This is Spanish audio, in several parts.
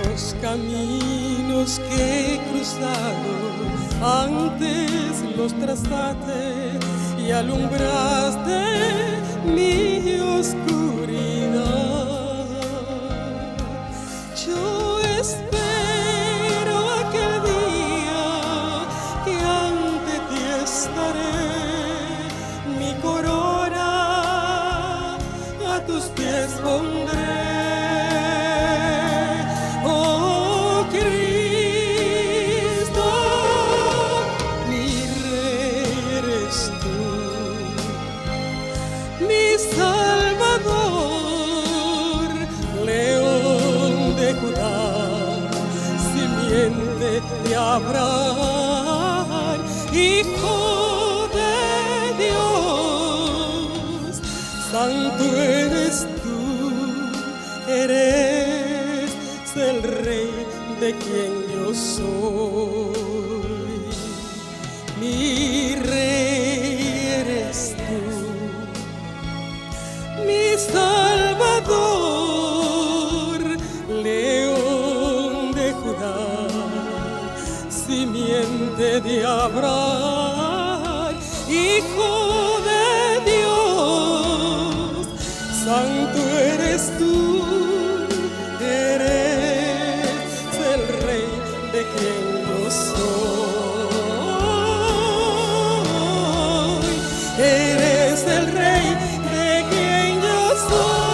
Los caminos que he cruzado, antes los trazaste y alumbraste mi oscuridad. Yo espero aquel día que ante ti estaré, mi corona a tus pies pondré. De Abraham, Hijo de Dios, santo eres tú, eres el Rey de quien yo soy. Mi Rey eres tú, mi Salvador, León de Judá, simiente de Abraham, Hijo de Dios, santo eres tú, eres el Rey de quien yo soy, eres el Rey de quien yo soy.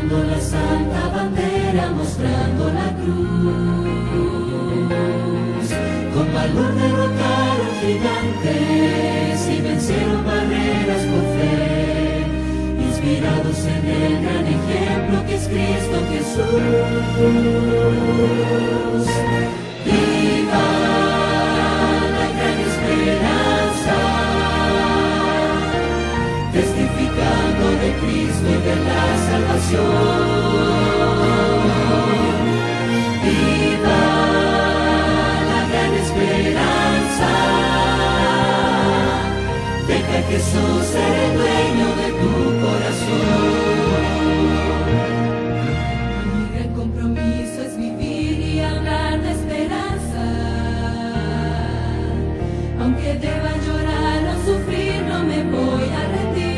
Izando la santa bandera, mostrando la cruz. Con valor derrotaron gigantes y vencieron barreras por fe, inspirados en el gran ejemplo que es Cristo Jesús. ¡Viva la gran esperanza! Testificando de Cristo y de la salvación. ¡Viva la gran esperanza! Deja a Jesús ser el dueño de tu corazón. Mi gran compromiso es vivir y hablar de esperanza. Aunque deba llorar o sufrir, no me voy a rendir.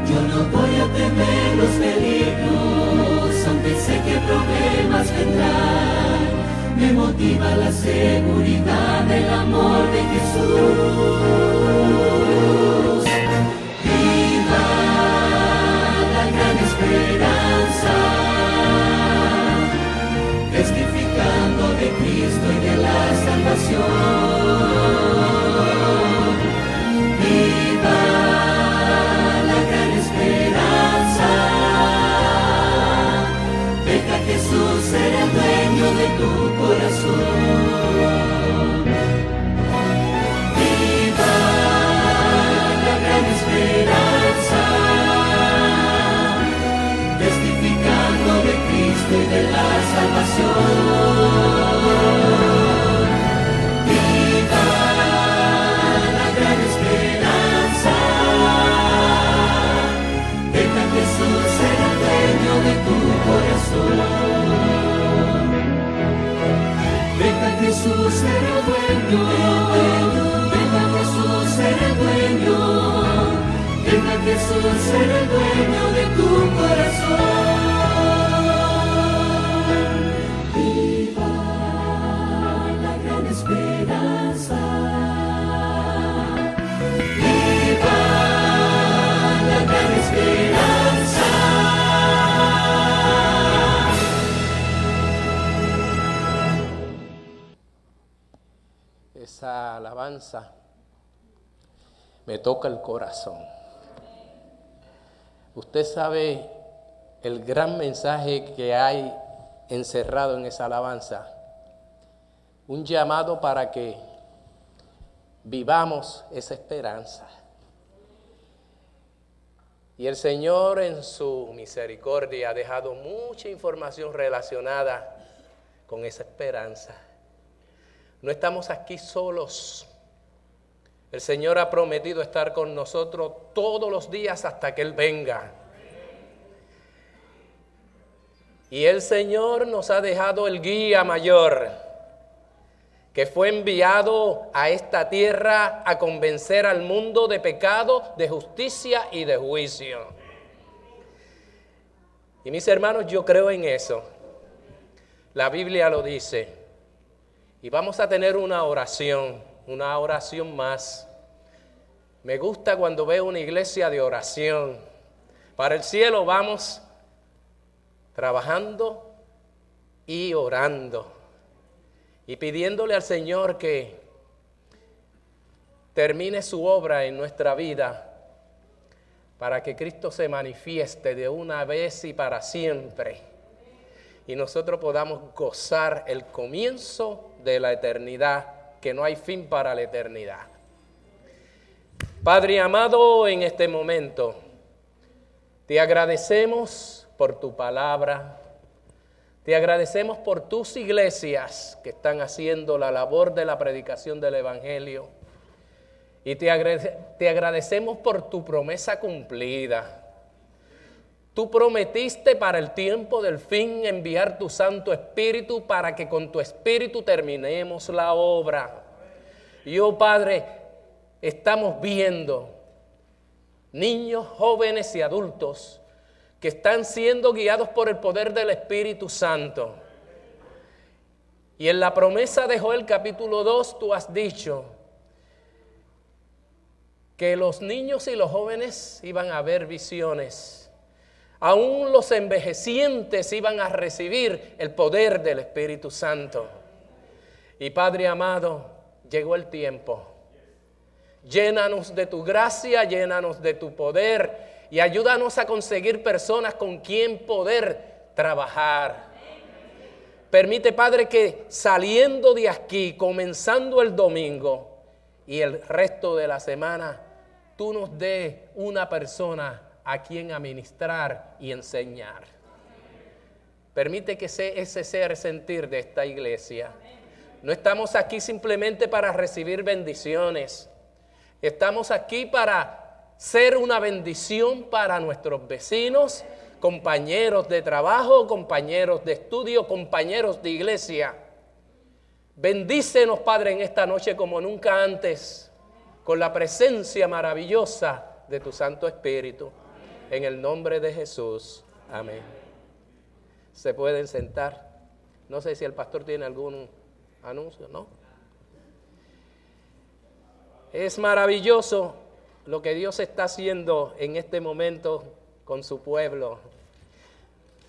Yo no voy a temer los peligros, aunque sé que problemas vendrán. Me motiva la seguridad del amor de Jesús. ¡Viva la gran esperanza! Testificando de Cristo y de la salvación. ¡Viva la gran esperanza! Deja a Jesús ser el dueño de tu corazón. ¡Viva la gran esperanza! Testificando de Cristo y de la salvación. ¡Viva la gran esperanza! Deja a Jesús ser el dueño de tu corazón. Deja a Jesús ser el dueño. Deja a Jesús ser el dueño. Deja a Jesús ser el dueño de tu corazón. Viva la gran esperanza. Viva la gran esperanza. Esa alabanza me toca el corazón. Usted sabe el gran mensaje que hay encerrado en esa alabanza. Un llamado para que vivamos esa esperanza. Y el Señor en su misericordia ha dejado mucha información relacionada con esa esperanza. No estamos aquí solos. El Señor ha prometido estar con nosotros todos los días hasta que Él venga. Y el Señor nos ha dejado el guía mayor, que fue enviado a esta tierra a convencer al mundo de pecado, de justicia y de juicio. Y mis hermanos, yo creo en eso. La Biblia lo dice. Y vamos a tener una oración más. Me gusta cuando veo una iglesia de oración. Para el cielo vamos trabajando y orando. Y pidiéndole al Señor que termine su obra en nuestra vida para que Cristo se manifieste de una vez y para siempre. Y nosotros podamos gozar el comienzo de la eternidad, que no hay fin para la eternidad. Padre amado, en este momento te agradecemos por tu palabra, te agradecemos por tus iglesias que están haciendo la labor de la predicación del Evangelio y te agradecemos por tu promesa cumplida. Tú prometiste para el tiempo del fin enviar tu Santo Espíritu para que con tu Espíritu terminemos la obra. Y oh Padre, estamos viendo niños, jóvenes y adultos que están siendo guiados por el poder del Espíritu Santo. Y en la promesa de Joel capítulo 2 tú has dicho que los niños y los jóvenes iban a ver visiones. Aún los envejecientes iban a recibir el poder del Espíritu Santo. Y Padre amado, llegó el tiempo. Llénanos de tu gracia, llénanos de tu poder y ayúdanos a conseguir personas con quien poder trabajar. Permite, Padre, que saliendo de aquí, comenzando el domingo y el resto de la semana, tú nos des una persona a quien administrar y enseñar. Permite que ese sea el sentir de esta iglesia. No estamos aquí simplemente para recibir bendiciones. Estamos aquí para ser una bendición para nuestros vecinos, compañeros de trabajo, compañeros de estudio, compañeros de iglesia. Bendícenos, Padre, en esta noche como nunca antes, con la presencia maravillosa de tu Santo Espíritu. En el nombre de Jesús. Amén. Se pueden sentar. No sé si el pastor tiene algún anuncio, ¿no? Es maravilloso lo que Dios está haciendo en este momento con su pueblo.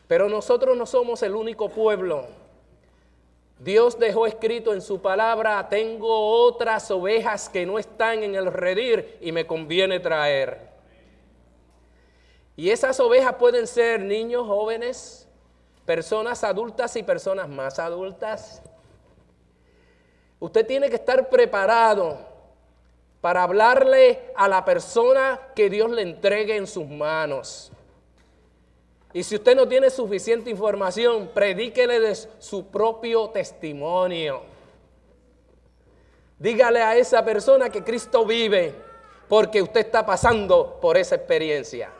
Pero nosotros no somos el único pueblo. Dios dejó escrito en su palabra: tengo otras ovejas que no están en el redil y me conviene traer. Y esas ovejas pueden ser niños, jóvenes, personas adultas y personas más adultas. Usted tiene que estar preparado para hablarle a la persona que Dios le entregue en sus manos. Y si usted no tiene suficiente información, predíquele de su propio testimonio. Dígale a esa persona que Cristo vive, porque usted está pasando por esa experiencia.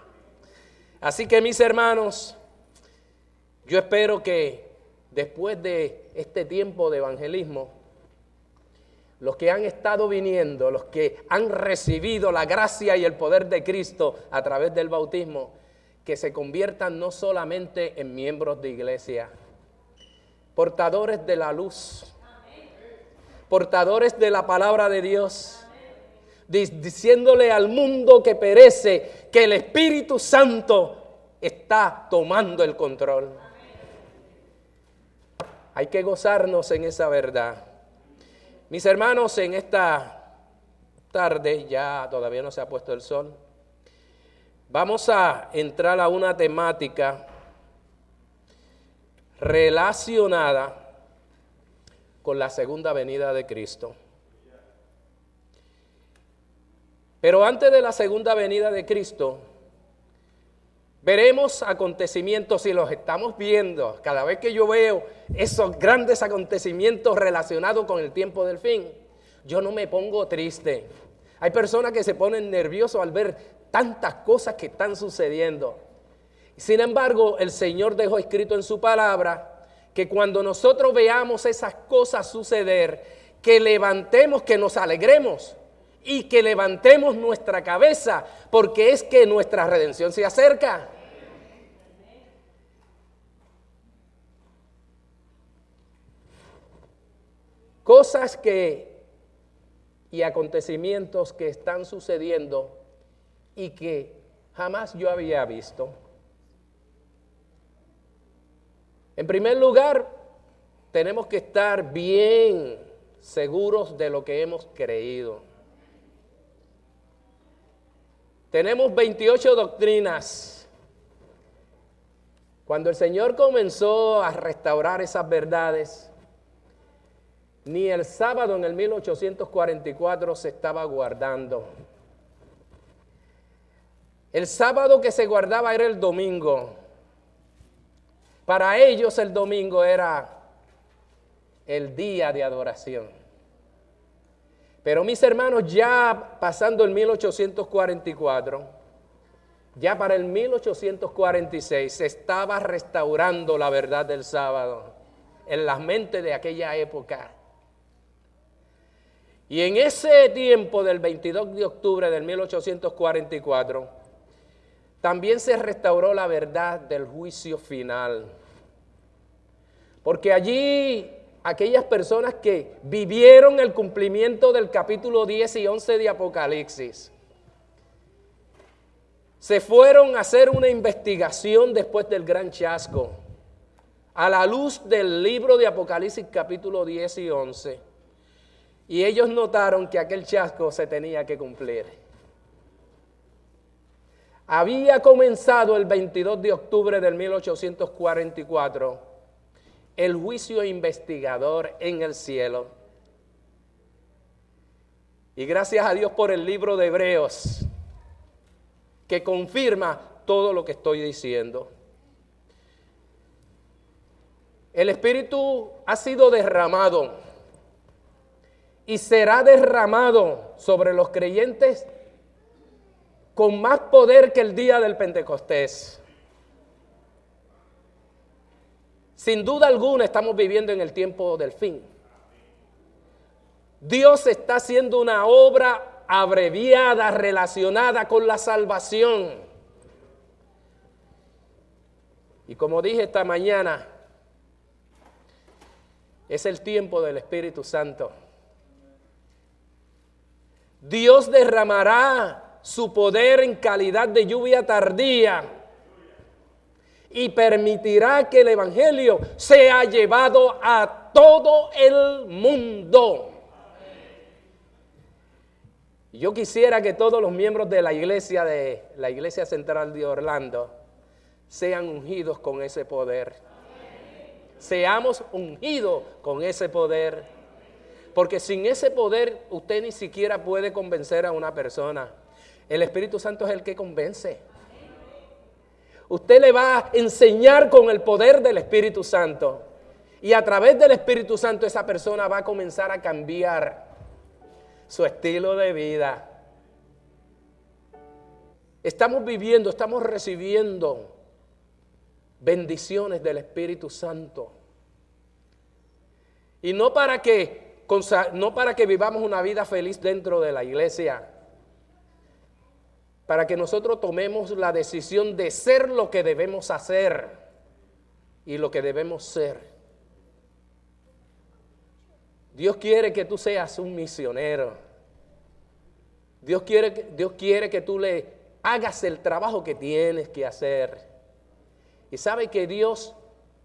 Así que, mis hermanos, yo espero que después de este tiempo de evangelismo, los que han estado viniendo, los que han recibido la gracia y el poder de Cristo a través del bautismo, que se conviertan no solamente en miembros de iglesia, portadores de la luz, portadores de la palabra de Dios, diciéndole al mundo que perece que el Espíritu Santo está tomando el control. Hay que gozarnos en esa verdad. Mis hermanos, en esta tarde, ya todavía no se ha puesto el sol, vamos a entrar a una temática relacionada con la segunda venida de Cristo. Pero antes de la segunda venida de Cristo, veremos acontecimientos y los estamos viendo. Cada vez que yo veo esos grandes acontecimientos relacionados con el tiempo del fin, yo no me pongo triste. Hay personas que se ponen nerviosos al ver tantas cosas que están sucediendo. Sin embargo, el Señor dejó escrito en su palabra que cuando nosotros veamos esas cosas suceder, que levantemos, que nos alegremos y que levantemos nuestra cabeza, porque es que nuestra redención se acerca. Cosas y acontecimientos que están sucediendo y que jamás yo había visto. En primer lugar, tenemos que estar bien seguros de lo que hemos creído. Tenemos 28 doctrinas. Cuando el Señor comenzó a restaurar esas verdades, ni el sábado en el 1844 se estaba guardando. El sábado que se guardaba era el domingo. Para ellos el domingo era el día de adoración. Pero mis hermanos, ya pasando el 1844, ya para el 1846 se estaba restaurando la verdad del sábado en las mentes de aquella época. Y en ese tiempo del 22 de octubre del 1844, también se restauró la verdad del juicio final. Porque allí aquellas personas que vivieron el cumplimiento del capítulo 10 y 11 de Apocalipsis se fueron a hacer una investigación después del gran chasco, a la luz del libro de Apocalipsis capítulo 10 y 11, y ellos notaron que aquel chasco se tenía que cumplir. Había comenzado el 22 de octubre del 1844 el juicio investigador en el cielo. Y gracias a Dios por el libro de Hebreos, que confirma todo lo que estoy diciendo. El Espíritu ha sido derramado y será derramado sobre los creyentes con más poder que el día del Pentecostés. Sin duda alguna estamos viviendo en el tiempo del fin. Dios está haciendo una obra abreviada, relacionada con la salvación. Y como dije esta mañana, es el tiempo del Espíritu Santo. Dios derramará su poder en calidad de lluvia tardía y permitirá que el Evangelio sea llevado a todo el mundo. Yo quisiera que todos los miembros de la Iglesia Central de Orlando, sean ungidos con ese poder. Seamos ungidos con ese poder. Porque sin ese poder usted ni siquiera puede convencer a una persona. El Espíritu Santo es el que convence. Usted le va a enseñar con el poder del Espíritu Santo. Y a través del Espíritu Santo esa persona va a comenzar a cambiar su estilo de vida. Estamos recibiendo bendiciones del Espíritu Santo. Y no para que vivamos una vida feliz dentro de la iglesia, para que nosotros tomemos la decisión de ser lo que debemos hacer y lo que debemos ser. Dios quiere que tú seas un misionero. Dios quiere que tú le hagas el trabajo que tienes que hacer. Y sabe que Dios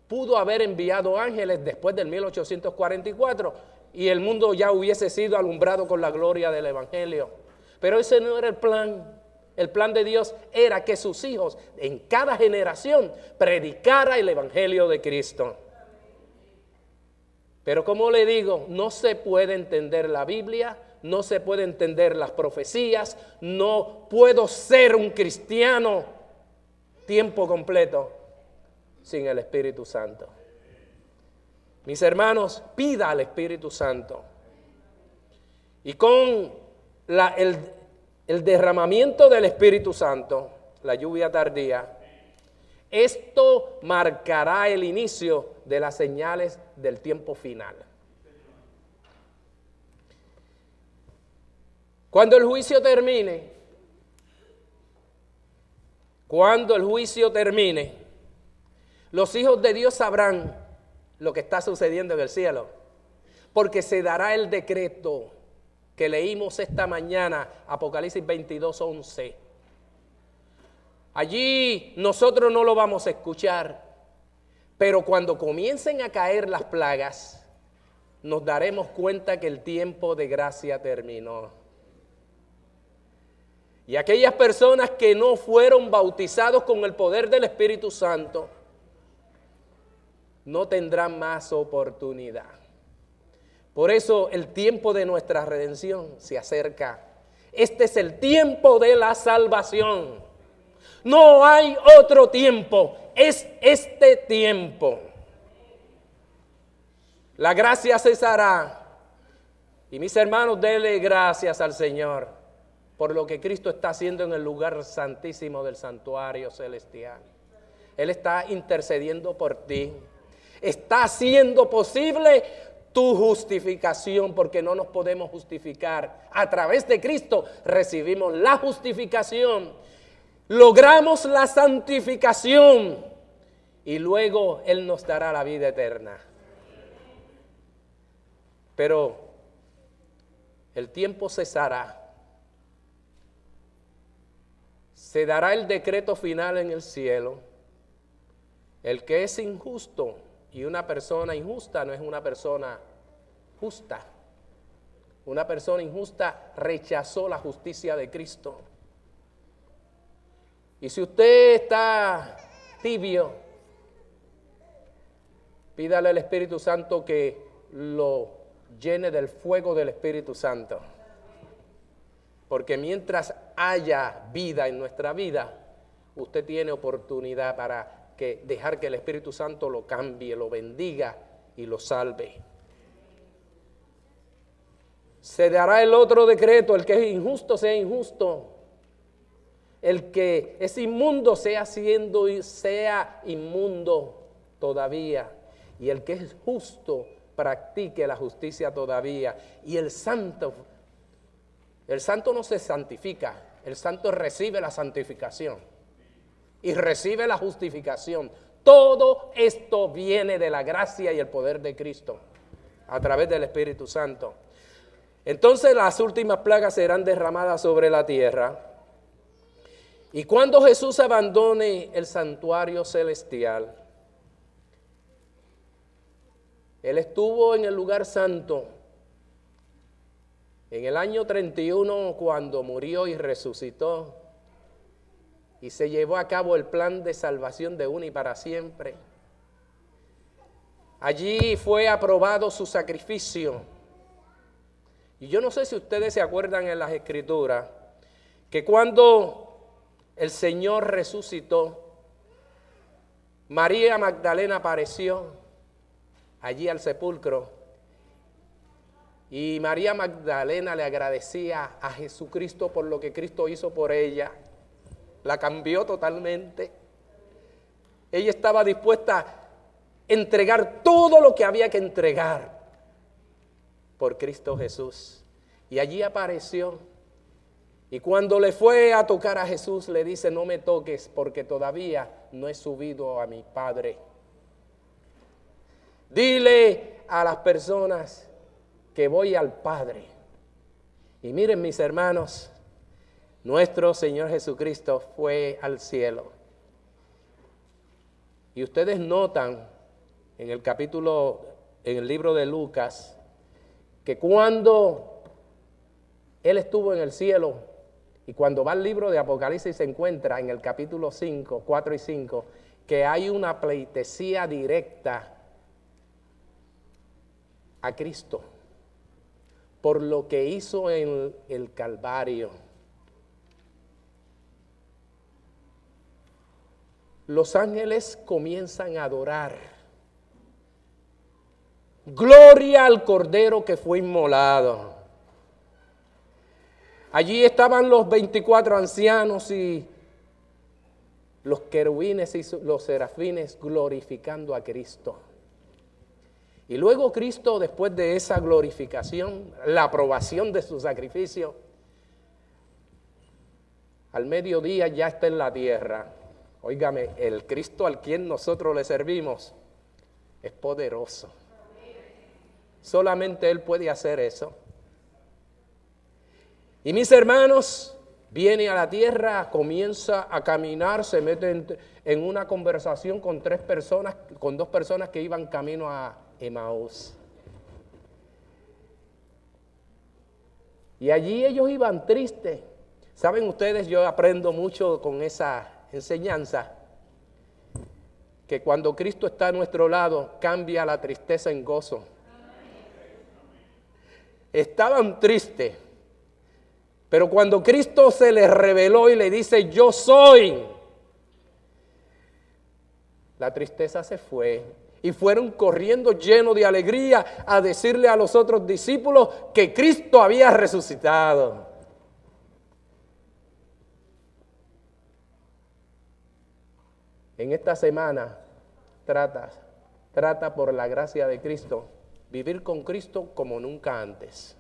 pudo haber enviado ángeles después del 1844 y el mundo ya hubiese sido alumbrado con la gloria del Evangelio. Pero ese no era el plan. El plan de Dios era que sus hijos en cada generación predicara el Evangelio de Cristo. Pero como le digo, no se puede entender la Biblia, no se puede entender las profecías, no puedo ser un cristiano tiempo completo sin el Espíritu Santo. Mis hermanos, pida al Espíritu Santo. Y con el derramamiento del Espíritu Santo, la lluvia tardía, esto marcará el inicio de las señales del tiempo final. Cuando el juicio termine, los hijos de Dios sabrán lo que está sucediendo en el cielo, porque se dará el decreto que leímos esta mañana, Apocalipsis 22:11. Allí nosotros no lo vamos a escuchar, pero cuando comiencen a caer las plagas, nos daremos cuenta que el tiempo de gracia terminó. Y aquellas personas que no fueron bautizados con el poder del Espíritu Santo, no tendrán más oportunidad. Por eso el tiempo de nuestra redención se acerca. Este es el tiempo de la salvación. No hay otro tiempo, es este tiempo. La gracia cesará. Y mis hermanos, denle gracias al Señor por lo que Cristo está haciendo en el lugar santísimo del santuario celestial. Él está intercediendo por ti. Está haciendo posible tu justificación, porque no nos podemos justificar. A través de Cristo recibimos la justificación. Logramos la santificación y luego Él nos dará la vida eterna. Pero el tiempo cesará. se dará el decreto final en el cielo. El que es injusto, y una persona injusta no es una persona justa. Una persona injusta rechazó la justicia de Cristo. Y si usted está tibio, pídale al Espíritu Santo que lo llene del fuego del Espíritu Santo. Porque mientras haya vida en nuestra vida, usted tiene oportunidad para dejar que el Espíritu Santo lo cambie, lo bendiga y lo salve. Se dará el otro decreto: el que es injusto sea injusto, el que es inmundo sea inmundo todavía, y el que es justo practique la justicia todavía. Y el santo no se santifica, el santo recibe la santificación y recibe la justificación. Todo esto viene de la gracia y el poder de Cristo a través del Espíritu Santo. Entonces las últimas plagas serán derramadas sobre la tierra. Y cuando Jesús abandone el santuario celestial, Él estuvo en el lugar santo en el año 31 cuando murió y resucitó, y se llevó a cabo el plan de salvación de una y para siempre. Allí fue aprobado su sacrificio. Y yo no sé si ustedes se acuerdan en las Escrituras que cuando el Señor resucitó, María Magdalena apareció allí al sepulcro, y María Magdalena le agradecía a Jesucristo por lo que Cristo hizo por ella. La cambió totalmente. Ella estaba dispuesta a entregar todo lo que había que entregar por Cristo Jesús. Y allí apareció. Y cuando le fue a tocar a Jesús, le dice: no me toques, porque todavía no he subido a mi Padre. Dile a las personas que voy al Padre. Y miren, mis hermanos, nuestro Señor Jesucristo fue al cielo. Y ustedes notan en el libro de Lucas, que cuando Él estuvo en el cielo, y cuando va al libro de Apocalipsis se encuentra en el capítulo 5, 4 y 5, que hay una pleitesía directa a Cristo por lo que hizo en el Calvario. Los ángeles comienzan a adorar. Gloria al Cordero que fue inmolado. Allí estaban los 24 ancianos y los querubines y los serafines glorificando a Cristo. Y luego Cristo, después de esa glorificación, la aprobación de su sacrificio, al mediodía ya está en la tierra. Óigame, el Cristo al quien nosotros le servimos es poderoso. Solamente Él puede hacer eso. Y mis hermanos, viene a la tierra, comienza a caminar, se mete en una conversación con dos personas que iban camino a Emaús. Y allí ellos iban tristes. Saben ustedes, yo aprendo mucho con esa enseñanza, que cuando Cristo está a nuestro lado, cambia la tristeza en gozo. Estaban tristes, pero cuando Cristo se les reveló y le dice: yo soy, la tristeza se fue y fueron corriendo llenos de alegría a decirle a los otros discípulos que Cristo había resucitado. En esta semana trata por la gracia de Cristo vivir con Cristo como nunca antes.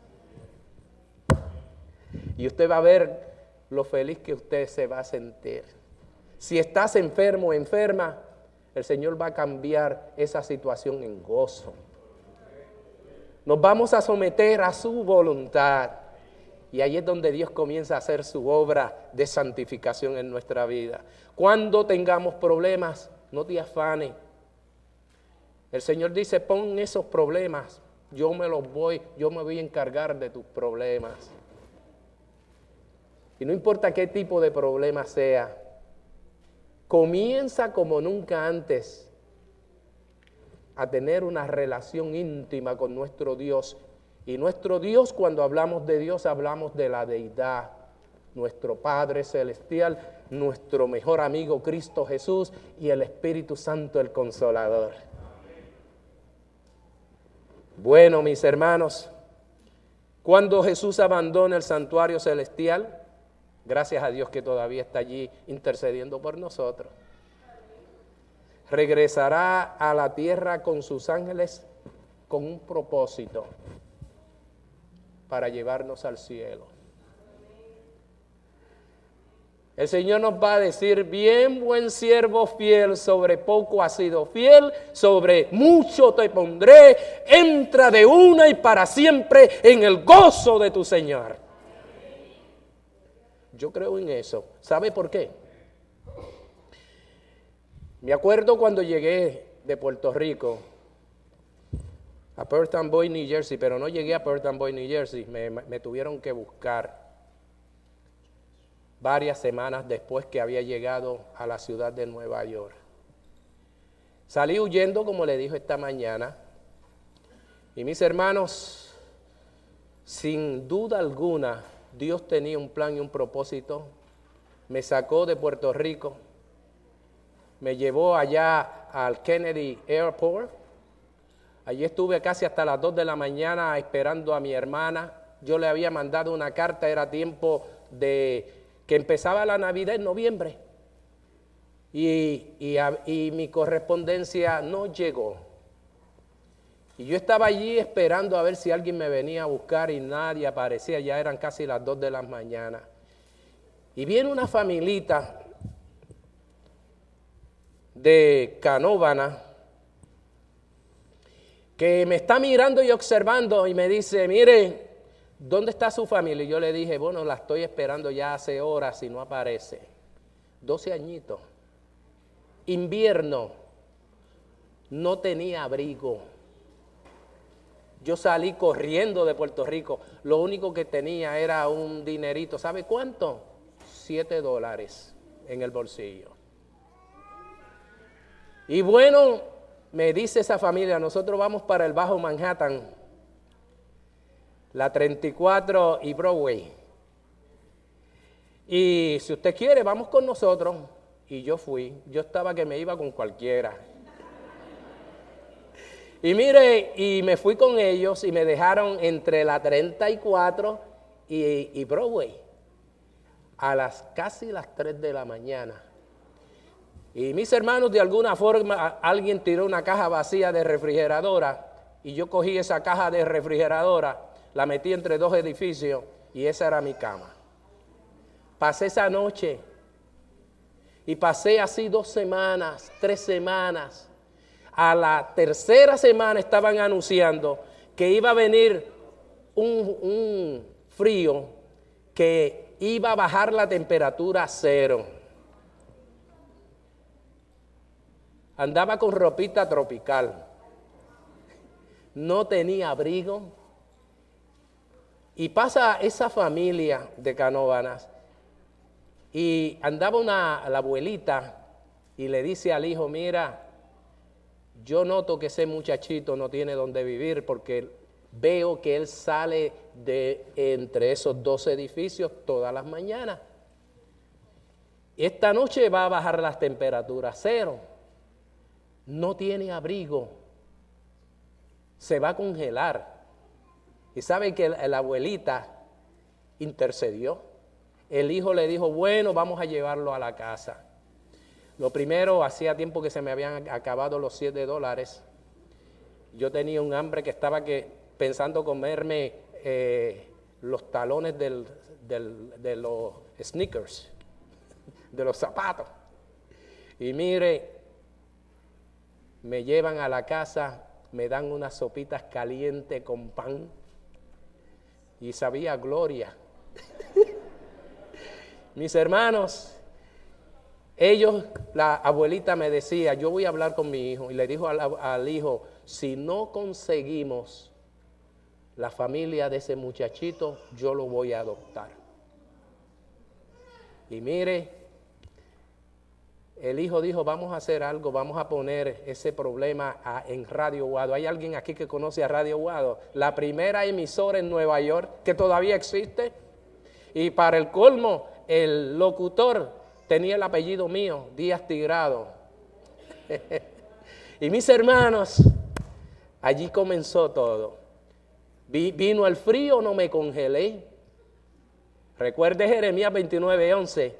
Y usted va a ver lo feliz que usted se va a sentir. Si estás enfermo o enferma, el Señor va a cambiar esa situación en gozo. Nos vamos a someter a su voluntad Y ahí es donde Dios comienza a hacer su obra de santificación en nuestra vida. Cuando tengamos problemas, no te afanes. El Señor dice, pon esos problemas, yo me voy a encargar de tus problemas. Y no importa qué tipo de problema sea, comienza como nunca antes a tener una relación íntima con nuestro Dios. Y nuestro Dios, cuando hablamos de Dios, hablamos de la deidad, nuestro Padre Celestial, nuestro mejor amigo Cristo Jesús y el Espíritu Santo, el Consolador. Bueno, mis hermanos, cuando Jesús abandona el santuario celestial, gracias a Dios que todavía está allí intercediendo por nosotros, regresará a la tierra con sus ángeles con un propósito, para llevarnos al cielo. El Señor nos va a decir, bien buen siervo fiel, sobre poco has sido fiel, sobre mucho te pondré, entra de una y para siempre en el gozo de tu Señor. Yo creo en eso. ¿Sabe por qué? Me acuerdo cuando llegué de Puerto Rico a Perth Amboy, New Jersey, pero no llegué a Perth Amboy, New Jersey, me tuvieron que buscar varias semanas después que había llegado a la ciudad de Nueva York. Salí huyendo, como le dijo esta mañana, y mis hermanos, sin duda alguna, Dios tenía un plan y un propósito. Me sacó de Puerto Rico, me llevó allá al Kennedy Airport. Allí estuve casi hasta las 2 de la mañana esperando a mi hermana. Yo le había mandado una carta, era tiempo de que empezaba la Navidad en noviembre. Y mi correspondencia no llegó. Y yo estaba allí esperando a ver si alguien me venía a buscar y nadie aparecía. Ya eran casi las 2 de la mañana. Y viene una familita de Canóvana que me está mirando y observando y me dice, mire, ¿dónde está su familia? Y yo le dije, bueno, la estoy esperando ya hace horas y no aparece. 12 añitos. Invierno. No tenía abrigo. Yo salí corriendo de Puerto Rico. Lo único que tenía era un dinerito. ¿Sabe cuánto? $7 en el bolsillo. Y bueno, me dice esa familia, nosotros vamos para el Bajo Manhattan, la 34 y Broadway. Y si usted quiere, vamos con nosotros. Y yo fui. Yo estaba que me iba con cualquiera. Y mire, y me fui con ellos y me dejaron entre la 34 y Broadway a casi las 3 de la mañana. Y mis hermanos, de alguna forma, alguien tiró una caja vacía de refrigeradora y yo cogí esa caja de refrigeradora, la metí entre 2 edificios y esa era mi cama. Pasé esa noche y pasé así 2 semanas, 3 semanas. A la tercera semana estaban anunciando que iba a venir un frío que iba a bajar la temperatura a 0. Andaba con ropita tropical, no tenía abrigo. Y pasa esa familia de Canóvanas y andaba la abuelita y le dice al hijo, mira, yo noto que ese muchachito no tiene dónde vivir porque veo que él sale de entre esos 2 edificios todas las mañanas. Esta noche va a bajar las temperaturas a 0. No tiene abrigo, se va a congelar. Y sabe que la abuelita intercedió. El hijo le dijo, bueno, vamos a llevarlo a la casa. Lo primero, hacía tiempo que se me habían acabado los $7. Yo tenía un hambre que estaba pensando comerme los talones de los sneakers, de los zapatos. Y mire, me llevan a la casa, me dan unas sopitas calientes con pan y sabía gloria. Mis hermanos, la abuelita me decía, yo voy a hablar con mi hijo, y le dijo al hijo, si no conseguimos la familia de ese muchachito, yo lo voy a adoptar. Y mire, el hijo dijo, vamos a hacer algo, vamos a poner ese problema en Radio Guado. ¿Hay alguien aquí que conoce a Radio Guado? La primera emisora en Nueva York que todavía existe. Y para el colmo, el locutor tenía el apellido mío, Díaz Tigrado. Y mis hermanos, allí comenzó todo. Vino el frío, no me congelé. Recuerde Jeremías 29:11.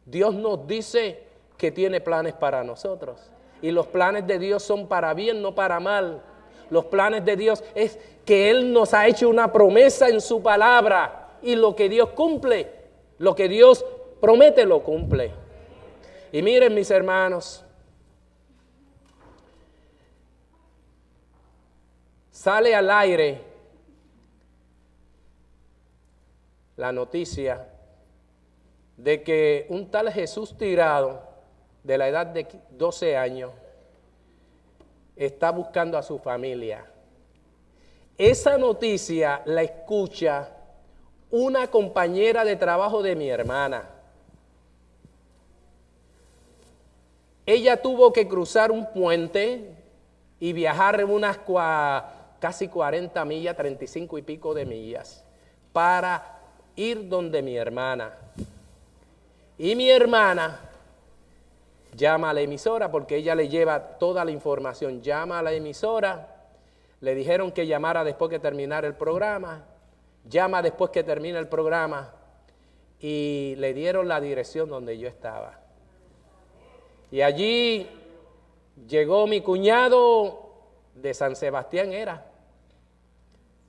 Dios nos dice que tiene planes para nosotros. Y los planes de Dios son para bien, no para mal. Los planes de Dios es que Él nos ha hecho una promesa en su palabra. Y lo que Dios cumple, lo que Dios promete, lo cumple. Y miren, mis hermanos, sale al aire la noticia de que un tal Jesús Tirado, de la edad de 12 años, está buscando a su familia. Esa noticia la escucha una compañera de trabajo de mi hermana. Ella tuvo que cruzar un puente y viajar unas casi 40 millas, 35 y pico de millas, para ir donde mi hermana. Y mi hermana llama a la emisora porque ella le lleva toda la información. Llama a la emisora, le dijeron que llamara después que terminara el programa. Llama después que termina el programa y le dieron la dirección donde yo estaba. Y allí llegó mi cuñado de San Sebastián,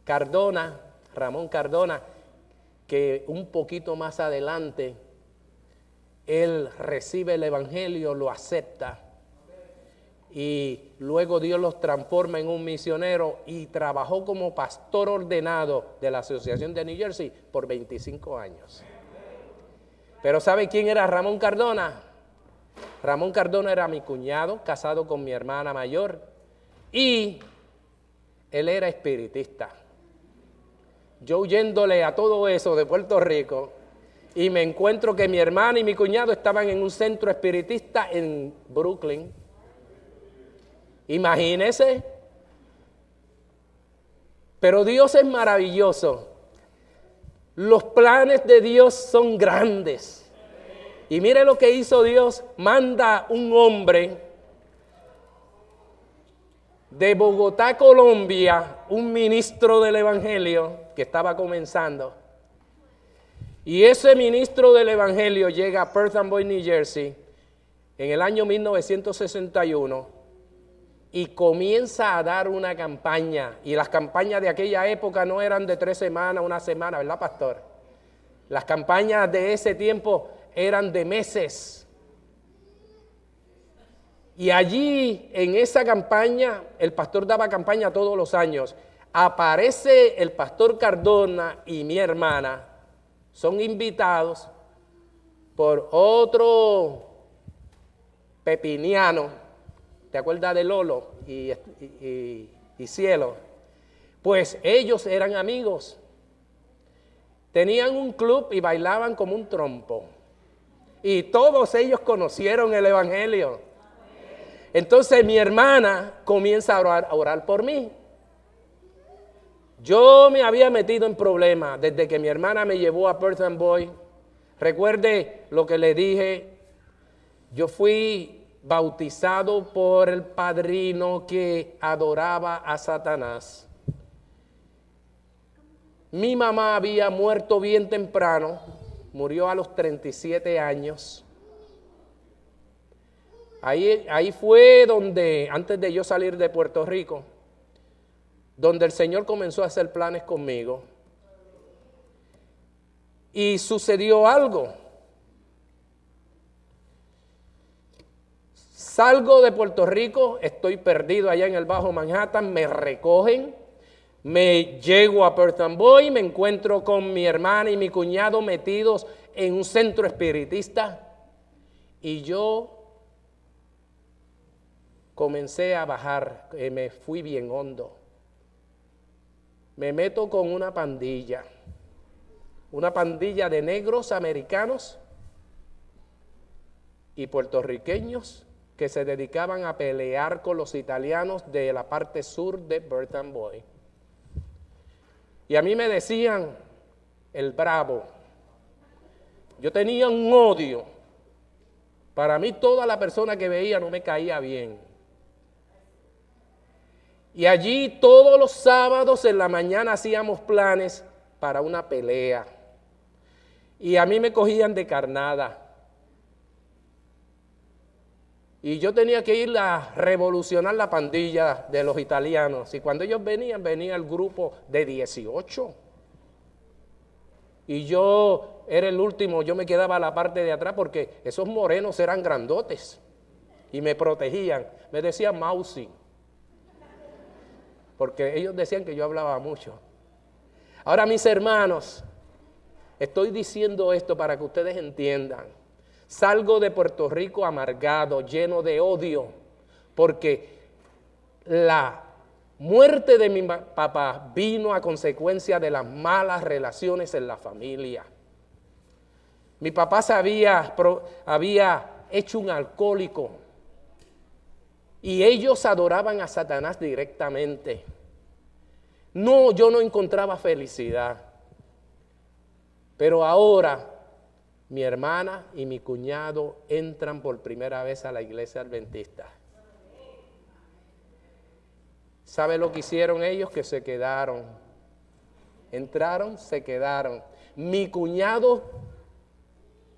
Cardona, Ramón Cardona, que un poquito más adelante él recibe el evangelio, lo acepta y luego Dios los transforma en un misionero y trabajó como pastor ordenado de la Asociación de New Jersey por 25 años. Pero ¿sabe quién era Ramón Cardona? Ramón Cardona era mi cuñado, casado con mi hermana mayor, y él era espiritista. Yo huyéndole a todo eso de Puerto Rico, y me encuentro que mi hermana y mi cuñado estaban en un centro espiritista en Brooklyn. Imagínese. Pero Dios es maravilloso. Los planes de Dios son grandes. Y mire lo que hizo Dios. Manda un hombre de Bogotá, Colombia, un ministro del evangelio que estaba comenzando. Y ese ministro del evangelio llega a Perth Amboy, New Jersey, en el año 1961 y comienza a dar una campaña. Y las campañas de aquella época no eran de 3 semanas, una semana, ¿verdad, pastor? Las campañas de ese tiempo eran de meses. Y allí, en esa campaña, el pastor daba campaña todos los años. Aparece el pastor Cardona y mi hermana. Son invitados por otro pepiniano, ¿te acuerdas de Lolo y Cielo? Pues ellos eran amigos, tenían un club y bailaban como un trompo. Y todos ellos conocieron el evangelio. Entonces mi hermana comienza a orar por mí. Yo me había metido en problemas desde que mi hermana me llevó a Perth Amboy. Recuerde lo que le dije. Yo fui bautizado por el padrino que adoraba a Satanás. Mi mamá había muerto bien temprano. Murió a los 37 años. Ahí fue donde, antes de yo salir de Puerto Rico, donde el Señor comenzó a hacer planes conmigo. Y sucedió algo. Salgo de Puerto Rico, estoy perdido allá en el Bajo Manhattan, me recogen, me llego a Perth Amboy, me encuentro con mi hermana y mi cuñado metidos en un centro espiritista y yo comencé a bajar, me fui bien hondo. Me meto con una pandilla de negros americanos y puertorriqueños que se dedicaban a pelear con los italianos de la parte sur de Bertram Boy. Y a mí me decían el bravo. Yo tenía un odio. Para mí toda la persona que veía no me caía bien. Y allí todos los sábados en la mañana hacíamos planes para una pelea. Y a mí me cogían de carnada. Y yo tenía que ir a revolucionar la pandilla de los italianos. Y cuando ellos venían, venía el grupo de 18. Y yo era el último, yo me quedaba a la parte de atrás porque esos morenos eran grandotes. Y me protegían. Me decían Mausi. Porque ellos decían que yo hablaba mucho. Ahora, mis hermanos, estoy diciendo esto para que ustedes entiendan. Salgo de Puerto Rico amargado, lleno de odio, porque la muerte de mi papá vino a consecuencia de las malas relaciones en la familia. Mi papá había hecho un alcohólico y ellos adoraban a Satanás directamente. No, yo no encontraba felicidad. Pero ahora mi hermana y mi cuñado entran por primera vez a la iglesia adventista. ¿Sabe lo que hicieron ellos? Que se quedaron. Entraron, se quedaron. Mi cuñado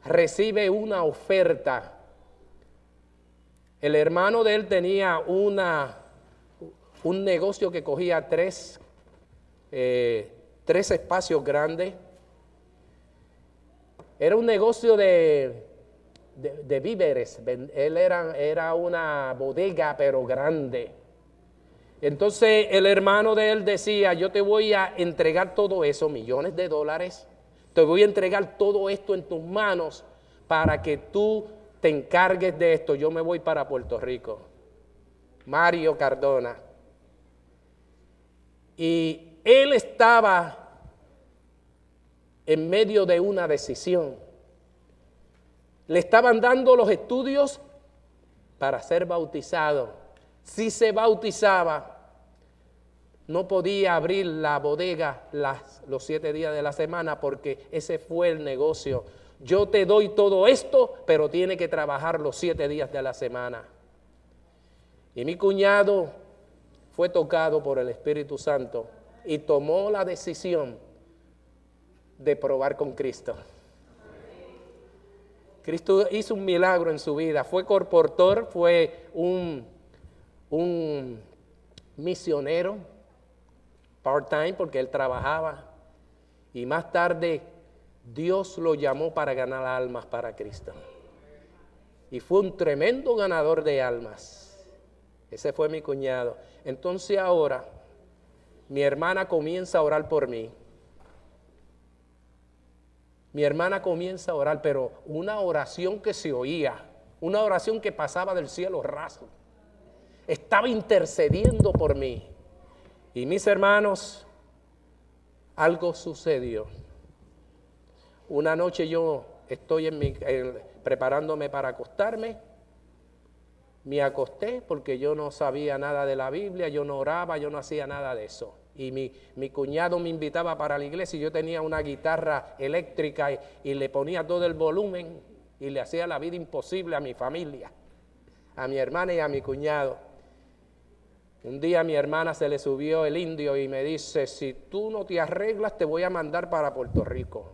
recibe una oferta. El hermano de él tenía un negocio que cogía tres espacios grandes. Era un negocio de víveres. Él era una bodega, pero grande. Entonces el hermano de él decía, yo te voy a entregar todo eso, millones de dólares. Te voy a entregar todo esto en tus manos para que tú te encargues de esto. Yo me voy para Puerto Rico. Mario Cardona. Y él estaba en medio de una decisión. Le estaban dando los estudios para ser bautizado. Si se bautizaba, no podía abrir la bodega los 7 días de la semana porque ese fue el negocio. Yo te doy todo esto, pero tiene que trabajar los 7 días de la semana. Y mi cuñado fue tocado por el Espíritu Santo y tomó la decisión de probar con Cristo. Cristo hizo un milagro en su vida. Fue corportor, fue un misionero part-time porque él trabajaba. Y más tarde Dios lo llamó para ganar almas para Cristo. Y fue un tremendo ganador de almas. Ese fue mi cuñado. Entonces ahora mi hermana comienza a orar por mí. Mi hermana comienza a orar, pero una oración que se oía, una oración que pasaba del cielo raso. Estaba intercediendo por mí. Y mis hermanos, algo sucedió. Una noche yo estoy preparándome para acostarme. Me acosté porque yo no sabía nada de la Biblia, yo no oraba, yo no hacía nada de eso. Y mi cuñado me invitaba para la iglesia y yo tenía una guitarra eléctrica y le ponía todo el volumen y le hacía la vida imposible a mi familia, a mi hermana y a mi cuñado. Un día a mi hermana se le subió el indio y me dice, si tú no te arreglas te voy a mandar para Puerto Rico.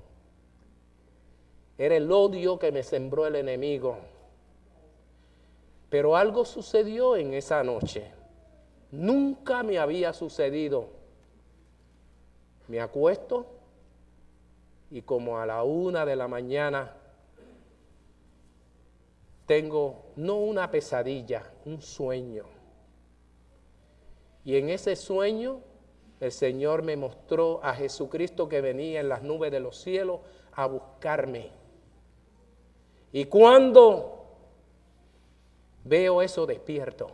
Era el odio que me sembró el enemigo. Pero algo sucedió en esa noche. Nunca me había sucedido. Me acuesto y como a la 1 de la mañana tengo no una pesadilla, un sueño. Y en ese sueño el Señor me mostró a Jesucristo que venía en las nubes de los cielos a buscarme. Y cuando veo eso, despierto.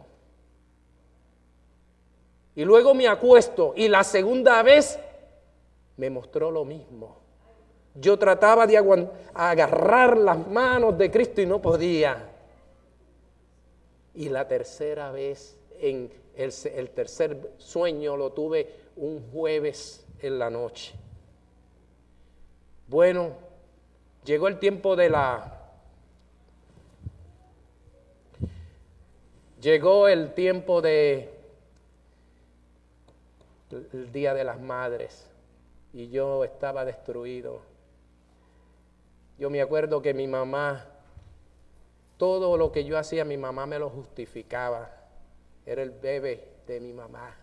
Y luego me acuesto y la segunda vez me mostró lo mismo. Yo trataba de agarrar las manos de Cristo y no podía. Y la tercera vez, en el tercer sueño lo tuve un jueves en la noche. Bueno, llegó el tiempo del Día de las Madres y yo estaba destruido. Yo me acuerdo que mi mamá, todo lo que yo hacía, mi mamá me lo justificaba. Era el bebé de mi mamá.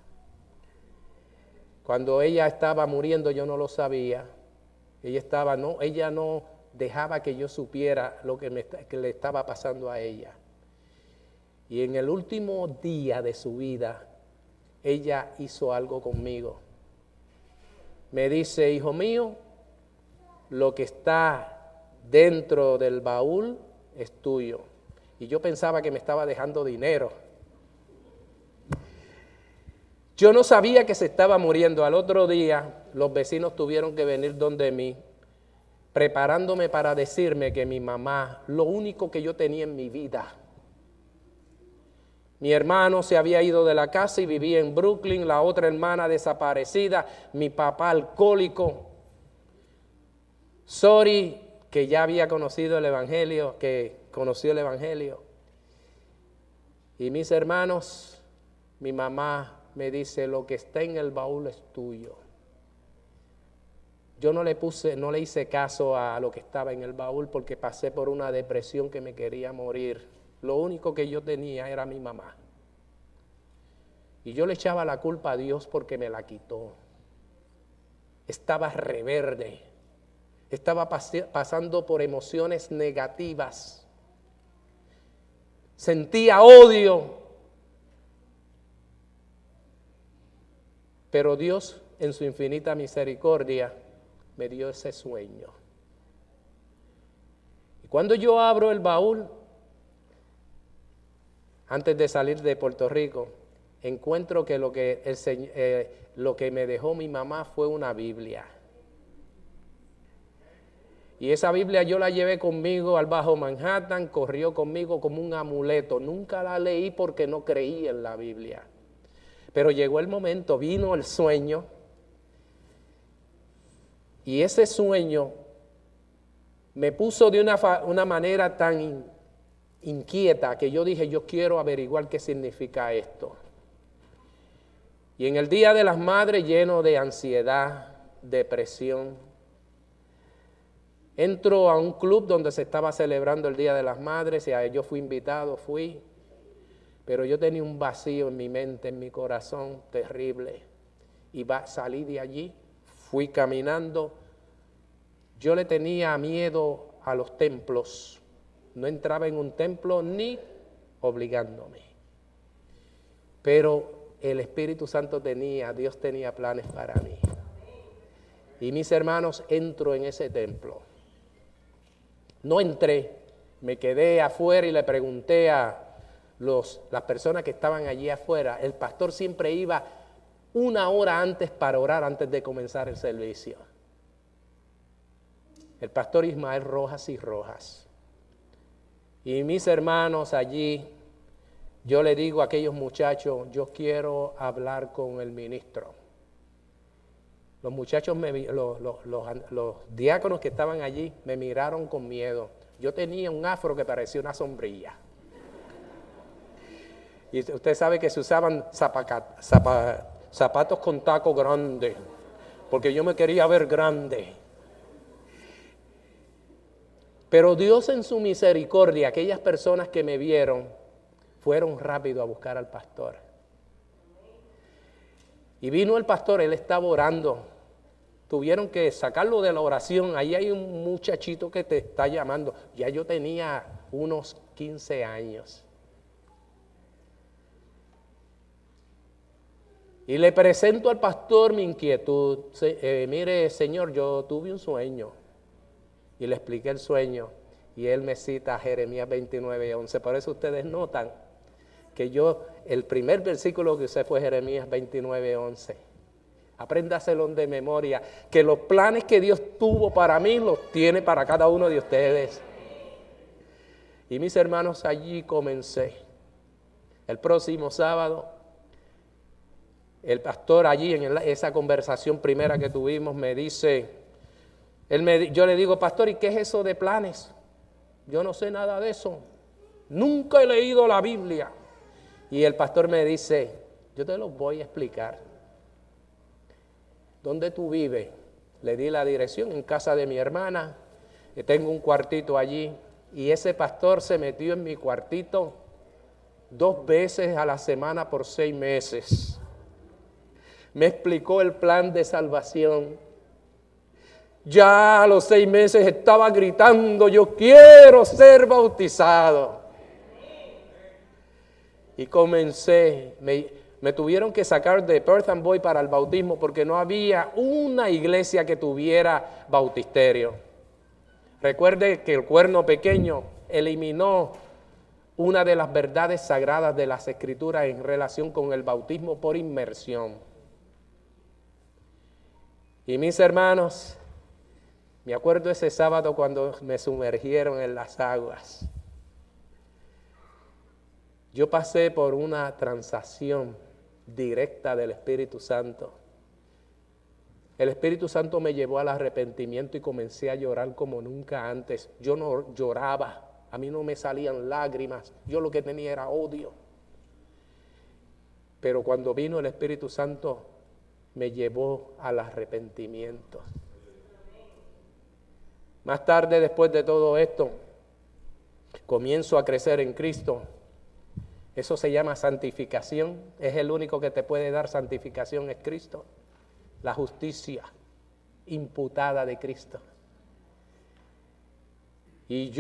Cuando ella estaba muriendo, yo no lo sabía. Ella no dejaba que yo supiera lo que le estaba pasando a ella. Y en el último día de su vida, ella hizo algo conmigo. Me dice, hijo mío, lo que está dentro del baúl es tuyo. Y yo pensaba que me estaba dejando dinero. Yo no sabía que se estaba muriendo. Al otro día, los vecinos tuvieron que venir donde mí, preparándome para decirme que mi mamá, lo único que yo tenía en mi vida. Mi hermano se había ido de la casa y vivía en Brooklyn, la otra hermana desaparecida, mi papá alcohólico, Sori, que ya había conocido el Evangelio, y mis hermanos, mi mamá me dice, lo que está en el baúl es tuyo. Yo no le hice caso a lo que estaba en el baúl porque pasé por una depresión que me quería morir. Lo único que yo tenía era mi mamá. Y yo le echaba la culpa a Dios porque me la quitó. Estaba reverde. Estaba pasando por emociones negativas. Sentía odio. Pero Dios, en su infinita misericordia, me dio ese sueño. Y cuando yo abro el baúl, antes de salir de Puerto Rico, encuentro que lo que me dejó mi mamá fue una Biblia. Y esa Biblia yo la llevé conmigo al Bajo Manhattan, corrió conmigo como un amuleto. Nunca la leí porque no creí en la Biblia. Pero llegó el momento, vino el sueño, y ese sueño me puso de una manera tan inquieta que yo dije, yo quiero averiguar qué significa esto. Y en el Día de las Madres, lleno de ansiedad, depresión, entro a un club donde se estaba celebrando el Día de las Madres y a ello fui invitado, pero yo tenía un vacío en mi mente, en mi corazón terrible. Y salí de allí, fui caminando. Yo le tenía miedo a los templos. No entraba en un templo ni obligándome. Pero el Espíritu Santo Dios tenía planes para mí. Y mis hermanos, entro en ese templo. No entré, me quedé afuera y le pregunté a las personas que estaban allí afuera. El pastor siempre iba 1 hora antes para orar antes de comenzar el servicio. El pastor Ismael Rojas y Rojas. Y mis hermanos allí, yo le digo a aquellos muchachos, yo quiero hablar con el ministro. Los muchachos, los diáconos que estaban allí me miraron con miedo. Yo tenía un afro que parecía una sombrilla. Y usted sabe que se usaban zapatos con taco grande, porque yo me quería ver grande. Pero Dios en su misericordia, aquellas personas que me vieron, fueron rápido a buscar al pastor. Y vino el pastor, él estaba orando. Tuvieron que sacarlo de la oración. Ahí hay un muchachito que te está llamando. Ya yo tenía unos 15 años. Y le presento al pastor mi inquietud. Mire, Señor, yo tuve un sueño. Y le expliqué el sueño. Y él me cita Jeremías 29:11. Por eso ustedes notan que el primer versículo que usé fue Jeremías 29:11. Apréndaselo de memoria, que los planes que Dios tuvo para mí los tiene para cada uno de ustedes. Y mis hermanos, allí comencé. El próximo sábado, el pastor allí en esa conversación primera que tuvimos me dice, yo le digo, pastor, ¿y qué es eso de planes? Yo no sé nada de eso. Nunca he leído la Biblia. Y el pastor me dice, yo te lo voy a explicar. ¿Dónde tú vives? Le di la dirección, en casa de mi hermana. Tengo un cuartito allí. Y ese pastor se metió en mi cuartito 2 veces a la semana por 6 meses. Me explicó el plan de salvación. Ya a los 6 meses estaba gritando, yo quiero ser bautizado. Y comencé, me tuvieron que sacar de Perth Amboy para el bautismo porque no había una iglesia que tuviera bautisterio. Recuerde que el Cuerno Pequeño eliminó una de las verdades sagradas de las Escrituras en relación con el bautismo por inmersión. Y mis hermanos, me acuerdo ese sábado cuando me sumergieron en las aguas. Yo pasé por una transacción directa del Espíritu Santo. El Espíritu Santo me llevó al arrepentimiento y comencé a llorar como nunca antes. Yo no lloraba, a mí no me salían lágrimas, yo lo que tenía era odio. Pero cuando vino el Espíritu Santo, me llevó al arrepentimiento. Más tarde, después de todo esto, comienzo a crecer en Cristo. Eso se llama santificación. Es el único que te puede dar santificación, es Cristo. La justicia imputada de Cristo. Y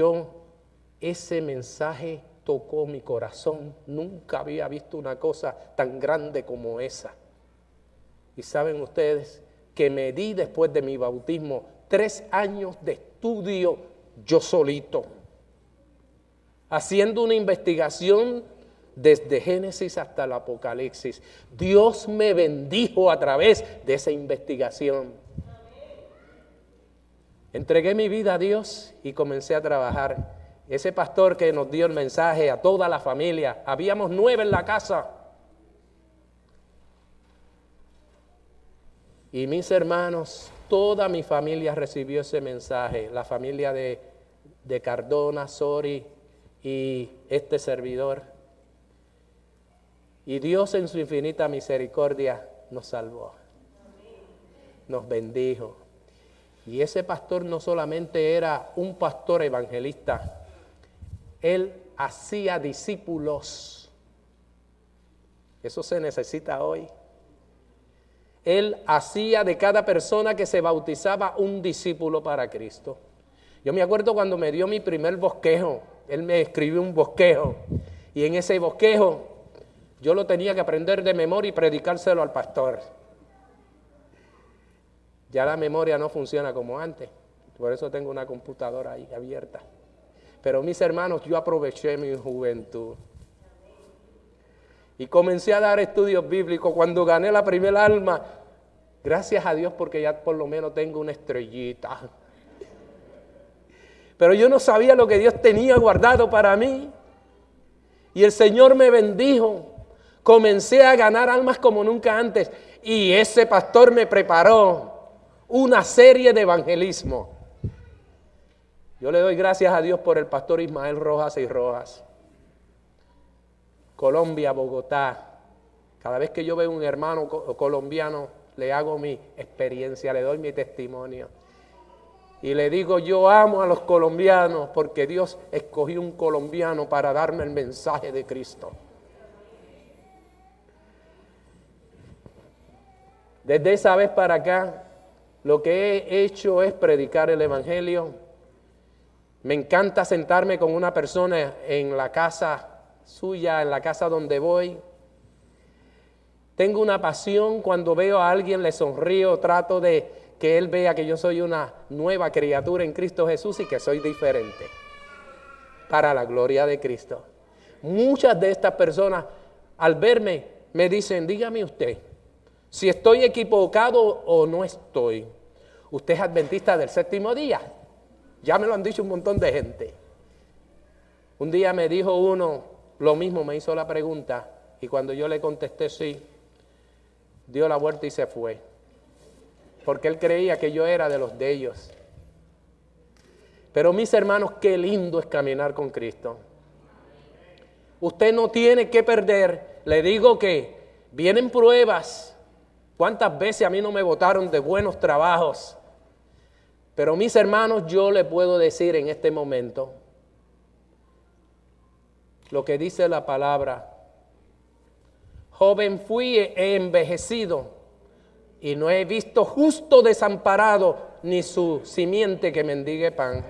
ese mensaje tocó mi corazón. Nunca había visto una cosa tan grande como esa. Y saben ustedes que me di después de mi bautismo 3 años de estudio yo solito, haciendo una investigación desde Génesis hasta el Apocalipsis. Dios me bendijo a través de esa investigación. Entregué mi vida a Dios y comencé a trabajar. Ese pastor que nos dio el mensaje a toda la familia, habíamos 9 en la casa. Y mis hermanos, toda mi familia recibió ese mensaje. La familia de Cardona, Sori y este servidor. Y Dios en su infinita misericordia nos salvó. Nos bendijo. Y ese pastor no solamente era un pastor evangelista, él hacía discípulos. Eso se necesita hoy. Él hacía de cada persona que se bautizaba un discípulo para Cristo. Yo me acuerdo cuando me dio mi primer bosquejo, él me escribió un bosquejo, y en ese bosquejo yo lo tenía que aprender de memoria y predicárselo al pastor. Ya la memoria no funciona como antes, por eso tengo una computadora ahí abierta. Pero mis hermanos, yo aproveché mi juventud y comencé a dar estudios bíblicos. Cuando gané la primera alma, gracias a Dios porque ya por lo menos tengo una estrellita. Pero yo no sabía lo que Dios tenía guardado para mí. Y el Señor me bendijo. Comencé a ganar almas como nunca antes. Y ese pastor me preparó una serie de evangelismo. Yo le doy gracias a Dios por el pastor Ismael Rojas y Rojas. Colombia, Bogotá. Cada vez que yo veo un hermano colombiano, le hago mi experiencia, le doy mi testimonio. Y le digo, yo amo a los colombianos porque Dios escogió un colombiano para darme el mensaje de Cristo. Desde esa vez para acá, lo que he hecho es predicar el evangelio. Me encanta sentarme con una persona en la casa suya, en la casa donde voy. Tengo una pasión cuando veo a alguien, le sonrío, trato de que él vea que yo soy una nueva criatura en Cristo Jesús y que soy diferente. para la gloria de Cristo. Muchas de estas personas al verme me dicen, dígame usted, si estoy equivocado o no estoy. ¿Usted es adventista del séptimo día? Ya me lo han dicho un montón de gente. Un día me dijo uno, lo mismo, me hizo la pregunta, y cuando yo le contesté sí, dio la vuelta y se fue. Porque él creía que yo era de los de ellos. Pero mis hermanos, qué lindo es caminar con Cristo. Usted no tiene que perder. Le digo que vienen pruebas. ¿Cuántas veces a mí no me botaron de buenos trabajos? Pero mis hermanos, yo le puedo decir en este momento lo que dice la palabra. Joven fui, he envejecido, y no he visto justo desamparado, ni su simiente que mendigue pan.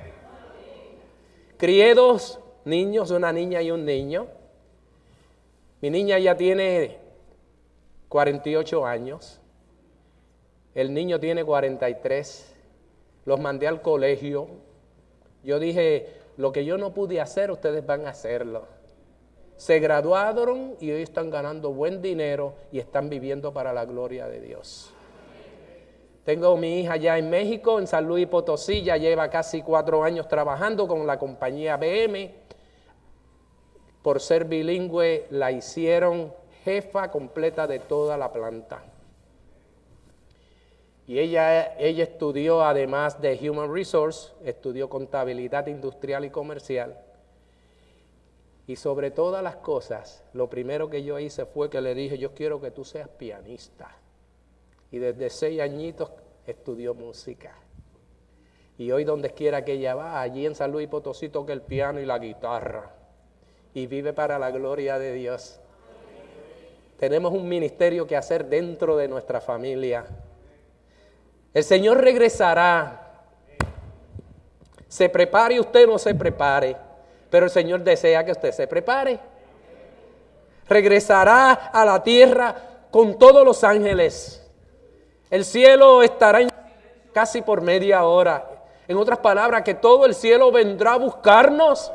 Crié 2 niños, una niña y un niño. Mi niña ya tiene 48 años. El niño tiene 43. Los mandé al colegio. Yo dije, lo que yo no pude hacer, ustedes van a hacerlo. Se graduaron y hoy están ganando buen dinero y están viviendo para la gloria de Dios. Tengo mi hija ya en México, en San Luis Potosí, ya lleva casi 4 años trabajando con la compañía BM. Por ser bilingüe, la hicieron jefa completa de toda la planta. Y ella estudió, además de Human Resource, estudió contabilidad industrial y comercial. Y sobre todas las cosas, lo primero que yo hice fue que le dije, yo quiero que tú seas pianista. Y desde 6 añitos estudió música. Y hoy donde quiera que ella va, allí en San Luis Potosí toca el piano y la guitarra. Y vive para la gloria de Dios. Tenemos un ministerio que hacer dentro de nuestra familia. El Señor regresará. Se prepare usted o no se prepare, pero el Señor desea que usted se prepare. Regresará a la tierra con todos los ángeles. El cielo estará en casi por media hora. En otras palabras, que todo el cielo vendrá a buscarnos.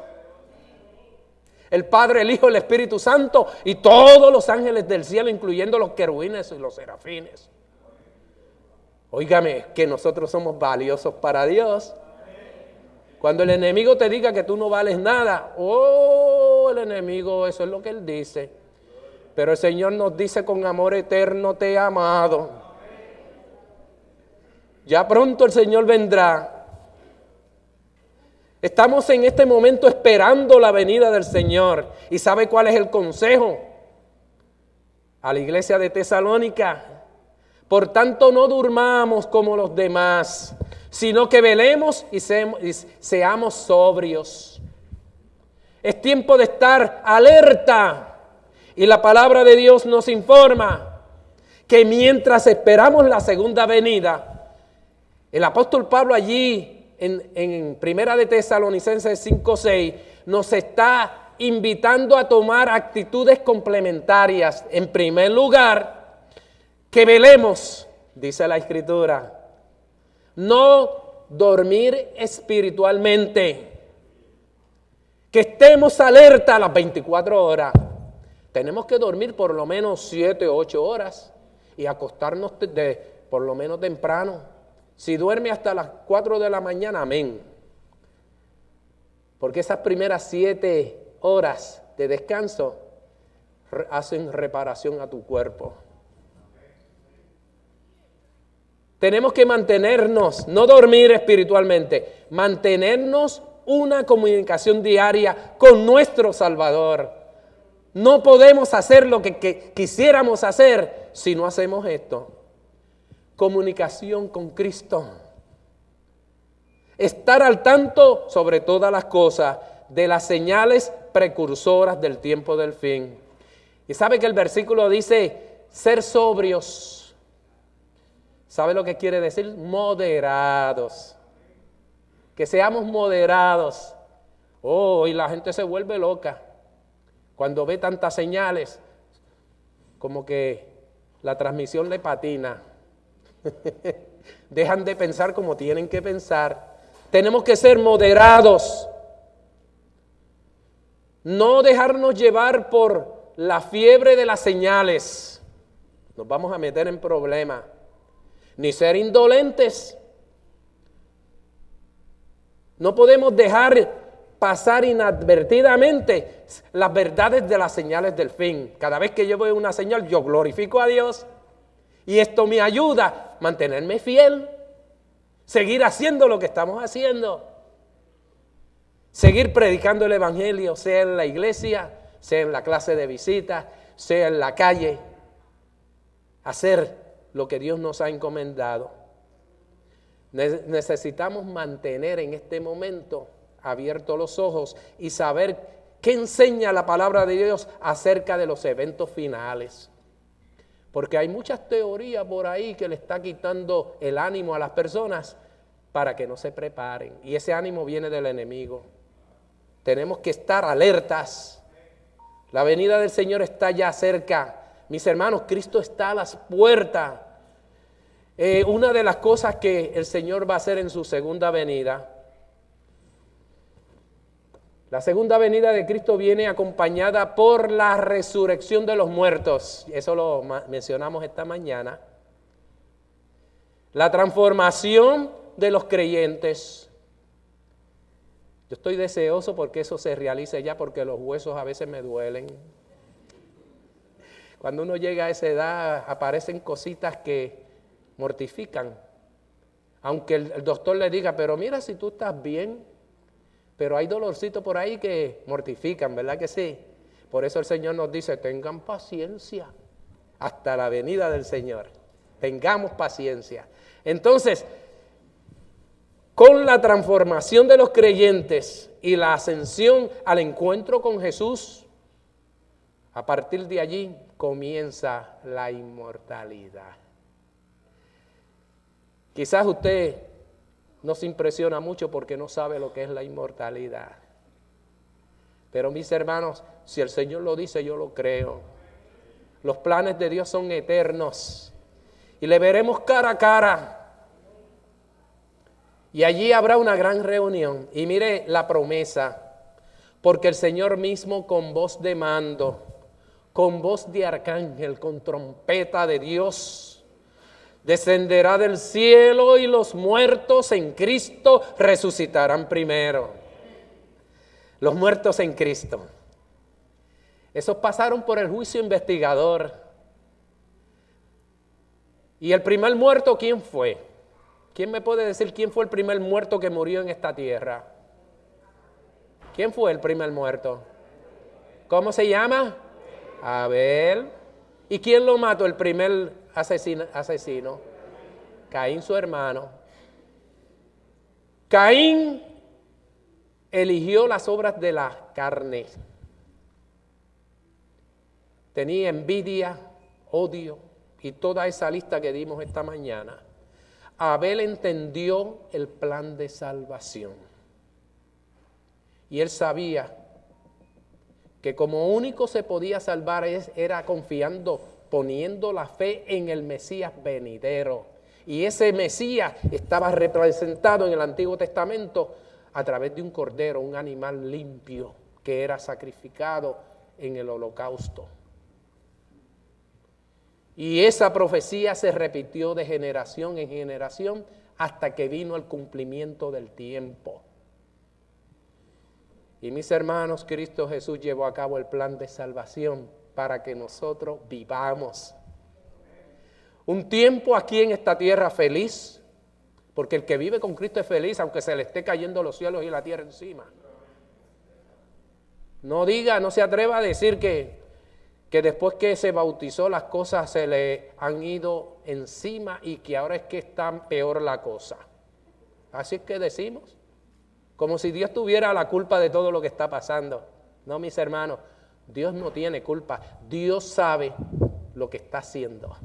El Padre, el Hijo, el Espíritu Santo y todos los ángeles del cielo, incluyendo los querubines y los serafines. Óigame, que nosotros somos valiosos para Dios. Cuando el enemigo te diga que tú no vales nada, el enemigo, eso es lo que él dice. Pero el Señor nos dice con amor eterno, te he amado. Ya pronto el Señor vendrá. Estamos en este momento esperando la venida del Señor. ¿Y sabe cuál es el consejo? A la iglesia de Tesalónica. Por tanto, no durmamos como los demás, sino que velemos y seamos sobrios. Es tiempo de estar alerta. Y la palabra de Dios nos informa que mientras esperamos la segunda venida, el apóstol Pablo allí en Primera de Tesalonicenses 5:6 nos está invitando a tomar actitudes complementarias. En primer lugar, que velemos, dice la Escritura, no dormir espiritualmente, que estemos alerta a las 24 horas. Tenemos que dormir por lo menos 7 o 8 horas y acostarnos por lo menos temprano. Si duerme hasta las 4 de la mañana, amén. Porque esas primeras 7 horas de descanso hacen reparación a tu cuerpo. Tenemos que mantenernos, no dormir espiritualmente, mantenernos una comunicación diaria con nuestro Salvador. No podemos hacer lo que quisiéramos hacer si no hacemos esto. Comunicación con Cristo. Estar al tanto sobre todas las cosas de las señales precursoras del tiempo del fin. Y sabe que el versículo dice ser sobrios. ¿Sabe lo que quiere decir? Moderados. Que seamos moderados. Y la gente se vuelve loca cuando ve tantas señales, como que la transmisión le patina. Dejan de pensar como tienen que pensar. Tenemos que ser moderados. No dejarnos llevar por la fiebre de las señales. Nos vamos a meter en problemas. Ni ser indolentes. No podemos dejar pasar inadvertidamente las verdades de las señales del fin. Cada vez que yo veo una señal, yo glorifico a Dios. Y esto me ayuda a mantenerme fiel. Seguir haciendo lo que estamos haciendo. Seguir predicando el evangelio, sea en la iglesia, sea en la clase de visita, sea en la calle. Hacer lo que Dios nos ha encomendado. Necesitamos mantener en este momento abiertos los ojos y saber qué enseña la palabra de Dios acerca de los eventos finales. Porque hay muchas teorías por ahí que le está quitando el ánimo a las personas para que no se preparen. Y ese ánimo viene del enemigo. Tenemos que estar alertas. La venida del Señor está ya cerca. Mis hermanos, Cristo está a las puertas. Una de las cosas que el Señor va a hacer en su segunda venida. La segunda venida de Cristo viene acompañada por la resurrección de los muertos. Eso lo mencionamos esta mañana. La transformación de los creyentes. Yo estoy deseoso porque eso se realice ya, porque los huesos a veces me duelen. Cuando uno llega a esa edad aparecen cositas que mortifican. Aunque el doctor le diga, pero mira si tú estás bien. Pero hay dolorcitos por ahí que mortifican, ¿verdad que sí? Por eso el Señor nos dice, tengan paciencia hasta la venida del Señor. Tengamos paciencia. Entonces, con la transformación de los creyentes y la ascensión al encuentro con Jesús, a partir de allí comienza la inmortalidad. Quizás usted no se impresiona mucho porque no sabe lo que es la inmortalidad. Pero mis hermanos, si el Señor lo dice, yo lo creo. Los planes de Dios son eternos y le veremos cara a cara. Y allí habrá una gran reunión. Y mire la promesa, porque el Señor mismo con voz de mando, con voz de arcángel, con trompeta de Dios, descenderá del cielo y los muertos en Cristo resucitarán primero. Los muertos en Cristo. Esos pasaron por el juicio investigador. ¿Y el primer muerto quién fue? ¿Quién me puede decir quién fue el primer muerto que murió en esta tierra? ¿Quién fue el primer muerto? ¿Cómo se llama? Abel. ¿Y quién lo mató, el primer asesino? Caín, su hermano. Caín eligió las obras de la carne. Tenía envidia, odio y toda esa lista que dimos esta mañana. Abel entendió el plan de salvación. Y él sabía que como único se podía salvar era confiando, poniendo la fe en el Mesías venidero. Y ese Mesías estaba representado en el Antiguo Testamento a través de un cordero, un animal limpio que era sacrificado en el holocausto. Y esa profecía se repitió de generación en generación hasta que vino el cumplimiento del tiempo. Y mis hermanos, Cristo Jesús llevó a cabo el plan de salvación para que nosotros vivamos un tiempo aquí en esta tierra feliz, porque el que vive con Cristo es feliz, aunque se le esté cayendo los cielos y la tierra encima. No se atreva a decir que después que se bautizó las cosas se le han ido encima y que ahora es que está peor la cosa. Así es que decimos, como si Dios tuviera la culpa de todo lo que está pasando. No, mis hermanos, Dios no tiene culpa. Dios sabe lo que está haciendo.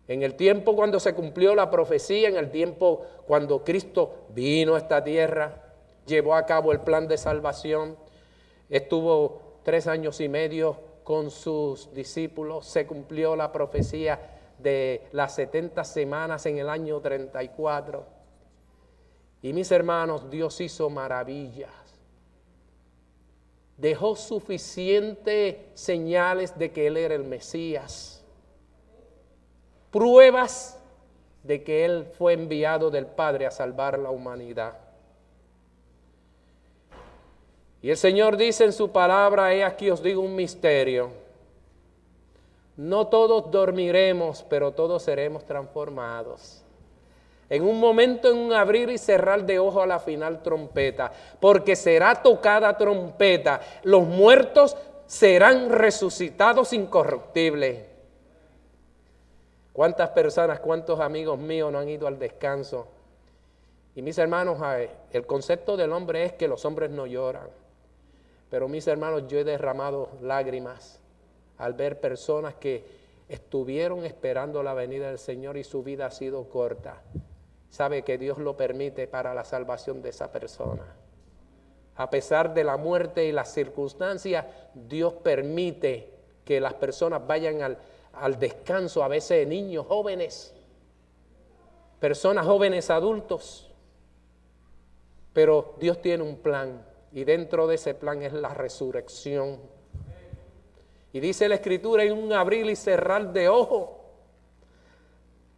En el tiempo cuando se cumplió la profecía, en el tiempo cuando Cristo vino a esta tierra, llevó a cabo el plan de salvación, estuvo 3 años y medio con sus discípulos, se cumplió la profecía de las 70 semanas en el año 34. Y mis hermanos, Dios hizo maravillas. dejó suficientes señales de que Él era el Mesías, pruebas de que Él fue enviado del Padre a salvar la humanidad. Y el Señor dice en su palabra: he aquí os digo un misterio. No todos dormiremos, pero todos seremos transformados. En un momento, en un abrir y cerrar de ojos a la final trompeta, porque será tocada trompeta, los muertos serán resucitados incorruptibles. ¿Cuántas personas, cuántos amigos míos no han ido al descanso? Y mis hermanos, el concepto del hombre es que los hombres no lloran. Pero mis hermanos, yo he derramado lágrimas al ver personas que estuvieron esperando la venida del Señor y su vida ha sido corta. Sabe que Dios lo permite para la salvación de esa persona. A pesar de la muerte y las circunstancias, Dios permite que las personas vayan al descanso, a veces niños jóvenes, personas jóvenes adultos. Pero Dios tiene un plan y dentro de ese plan es la resurrección. Y dice la Escritura: en un abrir y cerrar de ojos,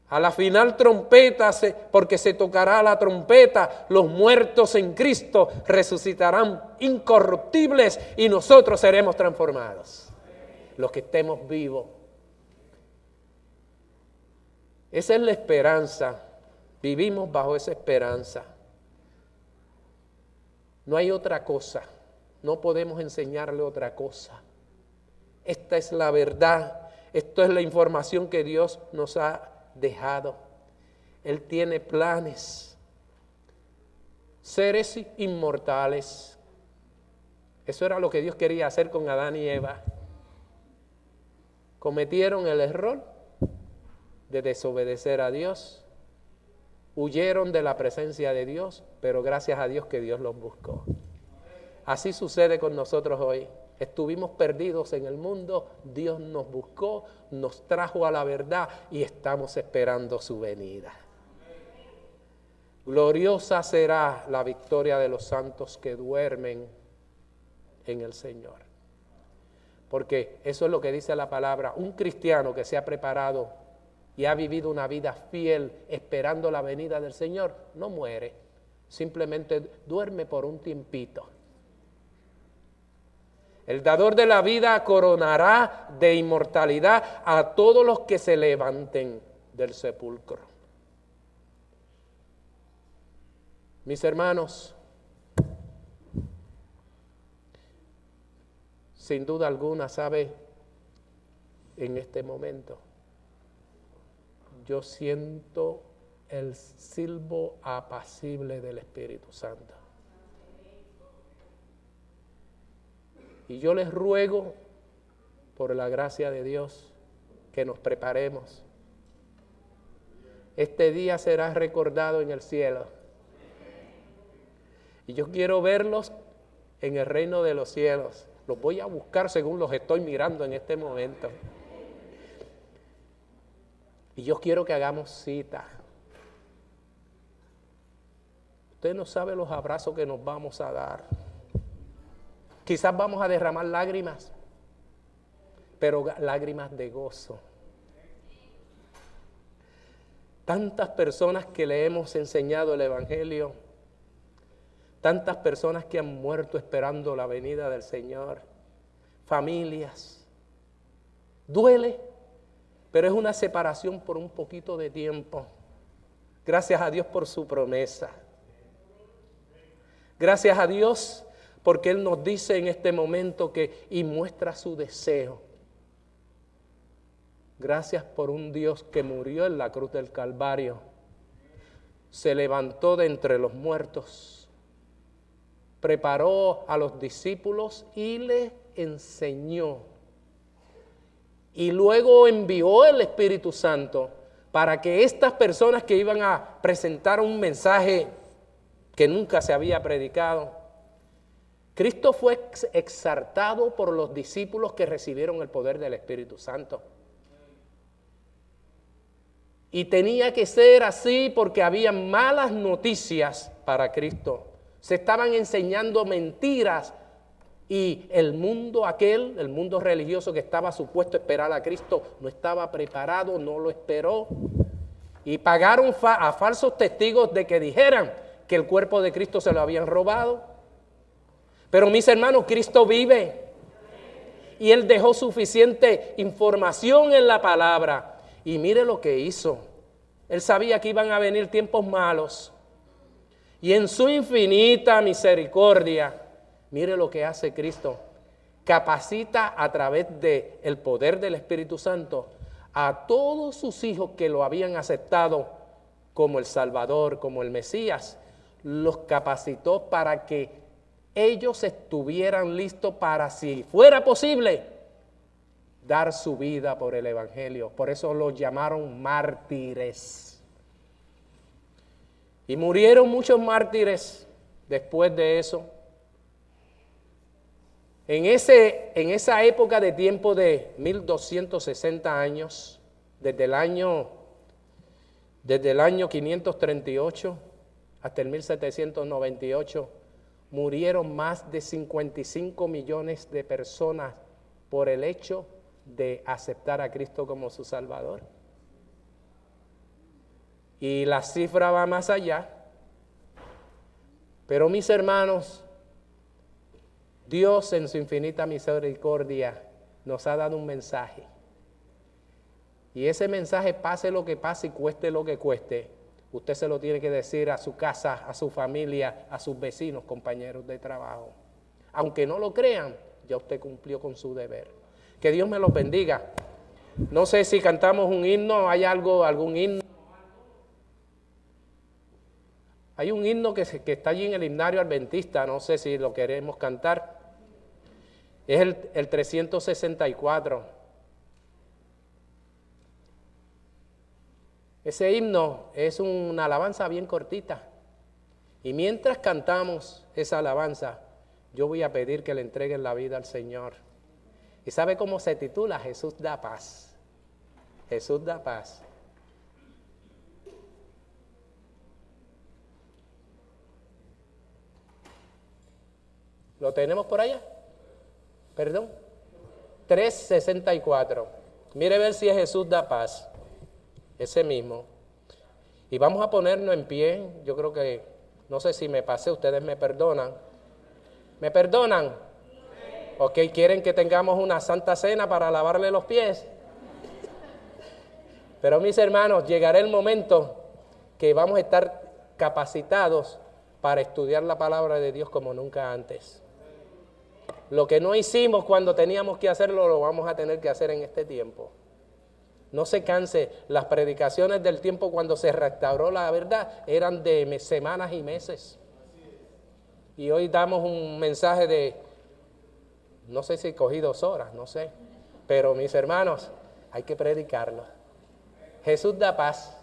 a la final trompeta, porque se tocará la trompeta, los muertos en Cristo resucitarán incorruptibles y nosotros seremos transformados, los que estemos vivos. Esa es la esperanza, vivimos bajo esa esperanza. No hay otra cosa, no podemos enseñarle otra cosa. Esta es la verdad, esto es la información que Dios nos ha dejado. Él tiene planes, seres inmortales. Eso era lo que Dios quería hacer con Adán y Eva. Cometieron el error de desobedecer a Dios. Huyeron de la presencia de Dios, pero gracias a Dios que Dios los buscó. Así sucede con nosotros hoy. Estuvimos perdidos en el mundo, Dios nos buscó, nos trajo a la verdad y estamos esperando su venida. Gloriosa será la victoria de los santos que duermen en el Señor. Porque eso es lo que dice la palabra. Un cristiano que se ha preparado y ha vivido una vida fiel esperando la venida del Señor, no muere, simplemente duerme por un tiempito. El dador de la vida coronará de inmortalidad a todos los que se levanten del sepulcro. Mis hermanos, sin duda alguna, ¿sabe? En este momento yo siento el silbo apacible del Espíritu Santo. Y yo les ruego, por la gracia de Dios, que nos preparemos. Este día será recordado en el cielo. Y yo quiero verlos en el reino de los cielos. Los voy a buscar según los estoy mirando en este momento. Y yo quiero que hagamos cita. Usted no sabe los abrazos que nos vamos a dar. Quizás vamos a derramar lágrimas, pero lágrimas de gozo. Tantas personas que le hemos enseñado el Evangelio, tantas personas que han muerto esperando la venida del Señor, familias. Duele, pero es una separación por un poquito de tiempo. Gracias a Dios por su promesa. Gracias a Dios porque Él nos dice en este momento y muestra su deseo. Gracias por un Dios que murió en la cruz del Calvario. Se levantó de entre los muertos. Preparó a los discípulos y les enseñó. Y luego envió el Espíritu Santo para que estas personas que iban a presentar un mensaje que nunca se había predicado, Cristo fue exaltado por los discípulos que recibieron el poder del Espíritu Santo. Y tenía que ser así porque había malas noticias para Cristo. Se estaban enseñando mentiras Y el mundo aquel, el mundo religioso que estaba supuesto a esperar a Cristo, no estaba preparado, no lo esperó. Y pagaron a falsos testigos de que dijeran que el cuerpo de Cristo se lo habían robado. Pero mis hermanos, Cristo vive. Y Él dejó suficiente información en la palabra. Y mire lo que hizo. Él sabía que iban a venir tiempos malos. Y en su infinita misericordia, mire lo que hace Cristo. Capacita a través del poder del Espíritu Santo a todos sus hijos que lo habían aceptado como el Salvador, como el Mesías. Los capacitó para que ellos estuvieran listos para, si fuera posible, dar su vida por el Evangelio. Por eso los llamaron mártires. Y murieron muchos mártires después de eso. En esa época de tiempo de 1260 años, desde el año 538 hasta el 1798, murieron más de 55 millones de personas por el hecho de aceptar a Cristo como su Salvador. Y la cifra va más allá. Pero mis hermanos, Dios en su infinita misericordia nos ha dado un mensaje. Y ese mensaje, pase lo que pase y cueste lo que cueste, usted se lo tiene que decir a su casa, a su familia, a sus vecinos, compañeros de trabajo. Aunque no lo crean, ya usted cumplió con su deber. Que Dios me los bendiga. No sé si cantamos un himno, ¿hay algún himno? Hay un himno que está allí en el himnario adventista, no sé si lo queremos cantar. Es el 364. Ese himno es una alabanza bien cortita. Y mientras cantamos esa alabanza, yo voy a pedir que le entreguen la vida al Señor. ¿Y sabe cómo se titula? Jesús da paz. Jesús da paz. ¿Lo tenemos por allá? Perdón. 364. Mire a ver si es Jesús da paz. Ese mismo. Y vamos a ponernos en pie. Yo creo que, no sé si me pasé, ustedes me perdonan. ¿Me perdonan? Ok, ¿quieren que tengamos una santa cena para lavarle los pies? Pero mis hermanos, llegará el momento que vamos a estar capacitados para estudiar la palabra de Dios como nunca antes. Lo que no hicimos cuando teníamos que hacerlo, lo vamos a tener que hacer en este tiempo. No se canse, las predicaciones del tiempo cuando se restauró la verdad eran de semanas y meses. Y hoy damos un mensaje de, no sé si cogí 2 horas, no sé. Pero mis hermanos, hay que predicarlo. Jesús da paz.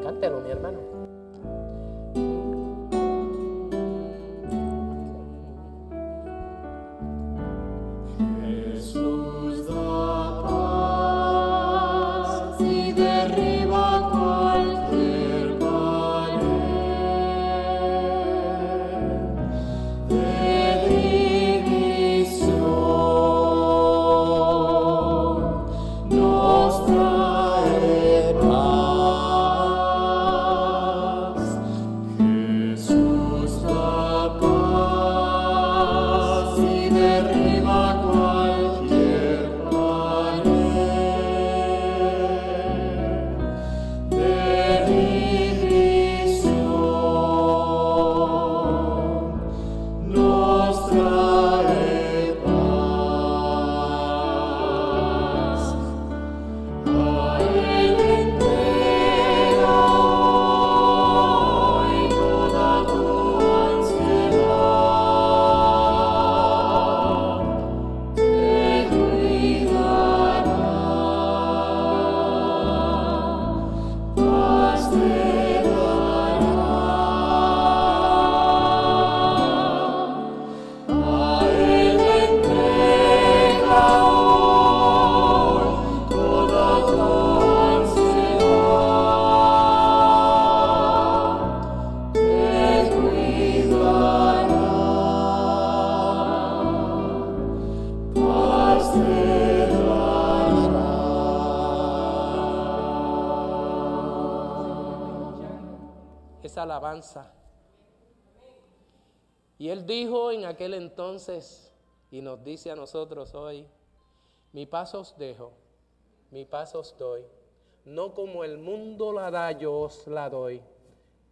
Cántelo, mi hermano. Jesús da paz y derriba cualquier pared de división, nos trae paz. Jesús da paz y derriba cualquier pared de división, nos trae paz. A Él entrega hoy toda tu ansiedad. esa alabanza. Y Él dijo en aquel entonces, y nos dice a nosotros hoy, mi paz os dejo, mi paz os doy, no como el mundo la da, yo os la doy.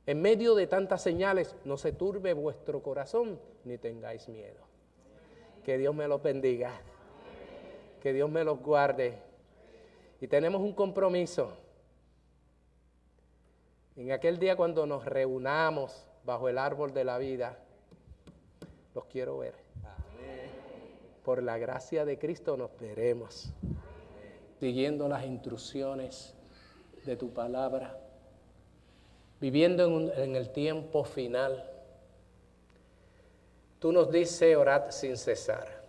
En medio de tantas señales, no se turbe vuestro corazón, ni tengáis miedo. Que Dios me los bendiga, que Dios me los guarde. Y tenemos un compromiso. En aquel día cuando nos reunamos bajo el árbol de la vida, los quiero ver. Por la gracia de Cristo nos veremos. Siguiendo las instrucciones de tu palabra, viviendo en el tiempo final. Tú nos dices, orad sin cesar.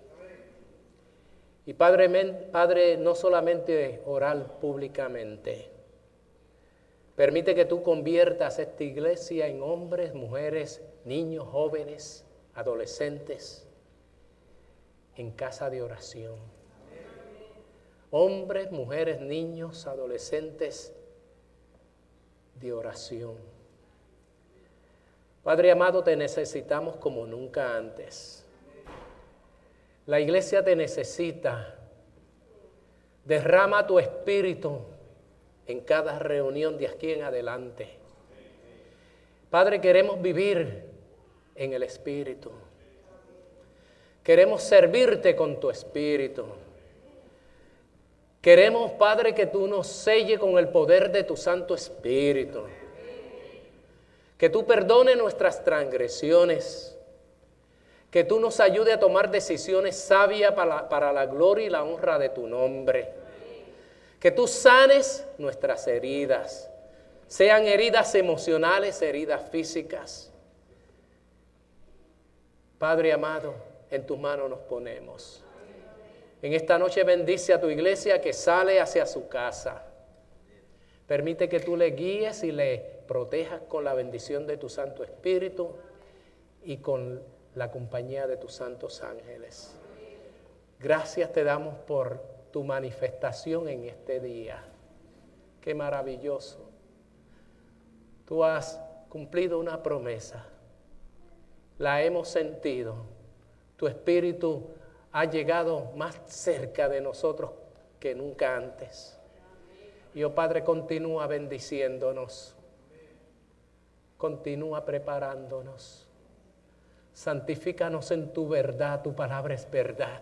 Y Padre, no solamente orar públicamente. Permite que tú conviertas esta iglesia en hombres, mujeres, niños, jóvenes, adolescentes, en casa de oración. Hombres, mujeres, niños, adolescentes de oración. Padre amado, te necesitamos como nunca antes. La iglesia te necesita. Derrama tu espíritu en cada reunión de aquí en adelante. Padre, queremos vivir en el espíritu. Queremos servirte con tu espíritu. Queremos, Padre, que tú nos selles con el poder de tu Santo Espíritu. Que tú perdones nuestras transgresiones. Que tú nos ayudes a tomar decisiones sabias para la gloria y la honra de tu nombre. Que tú sanes nuestras heridas. Sean heridas emocionales, heridas físicas. Padre amado, en tus manos nos ponemos. En esta noche bendice a tu iglesia que sale hacia su casa. Permite que tú le guíes y le protejas con la bendición de tu Santo Espíritu y con la compañía de tus santos ángeles. Gracias te damos por tu manifestación en este día. Qué maravilloso. Tú has cumplido una promesa. La hemos sentido. Tu Espíritu ha llegado más cerca de nosotros que nunca antes. Y oh Padre, continúa bendiciéndonos. Continúa preparándonos. Santifícanos en tu verdad, tu palabra es verdad.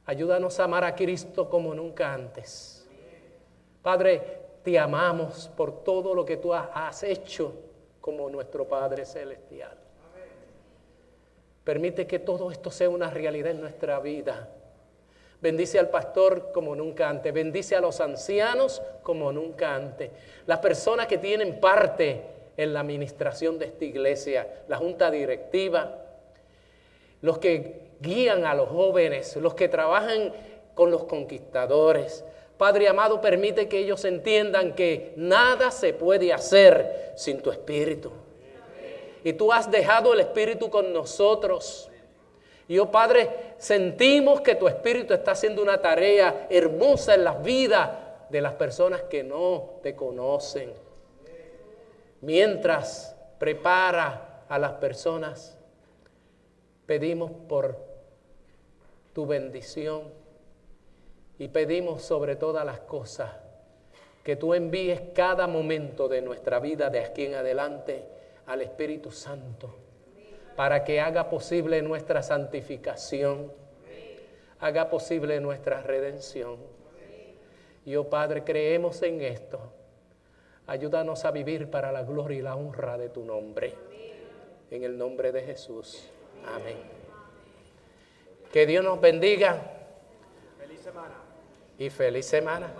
Ayúdanos a amar a Cristo como nunca antes. Padre, te amamos por todo lo que tú has hecho como nuestro Padre Celestial. Permite que todo esto sea una realidad en nuestra vida. Bendice al pastor como nunca antes. Bendice a los ancianos como nunca antes. Las personas que tienen parte en la administración de esta iglesia, la junta directiva, los que guían a los jóvenes, los que trabajan con los conquistadores. Padre amado, permite que ellos entiendan que nada se puede hacer sin tu Espíritu. Y tú has dejado el Espíritu con nosotros. Y oh Padre, sentimos que tu Espíritu está haciendo una tarea hermosa en las vidas de las personas que no te conocen. Mientras prepara a las personas, pedimos por tu bendición y pedimos sobre todas las cosas que tú envíes cada momento de nuestra vida de aquí en adelante al Espíritu Santo para que haga posible nuestra santificación, haga posible nuestra redención. Y oh Padre, creemos en esto. Ayúdanos a vivir para la gloria y la honra de tu nombre. En el nombre de Jesús. Amén. Que Dios nos bendiga. Feliz semana. Y feliz semana.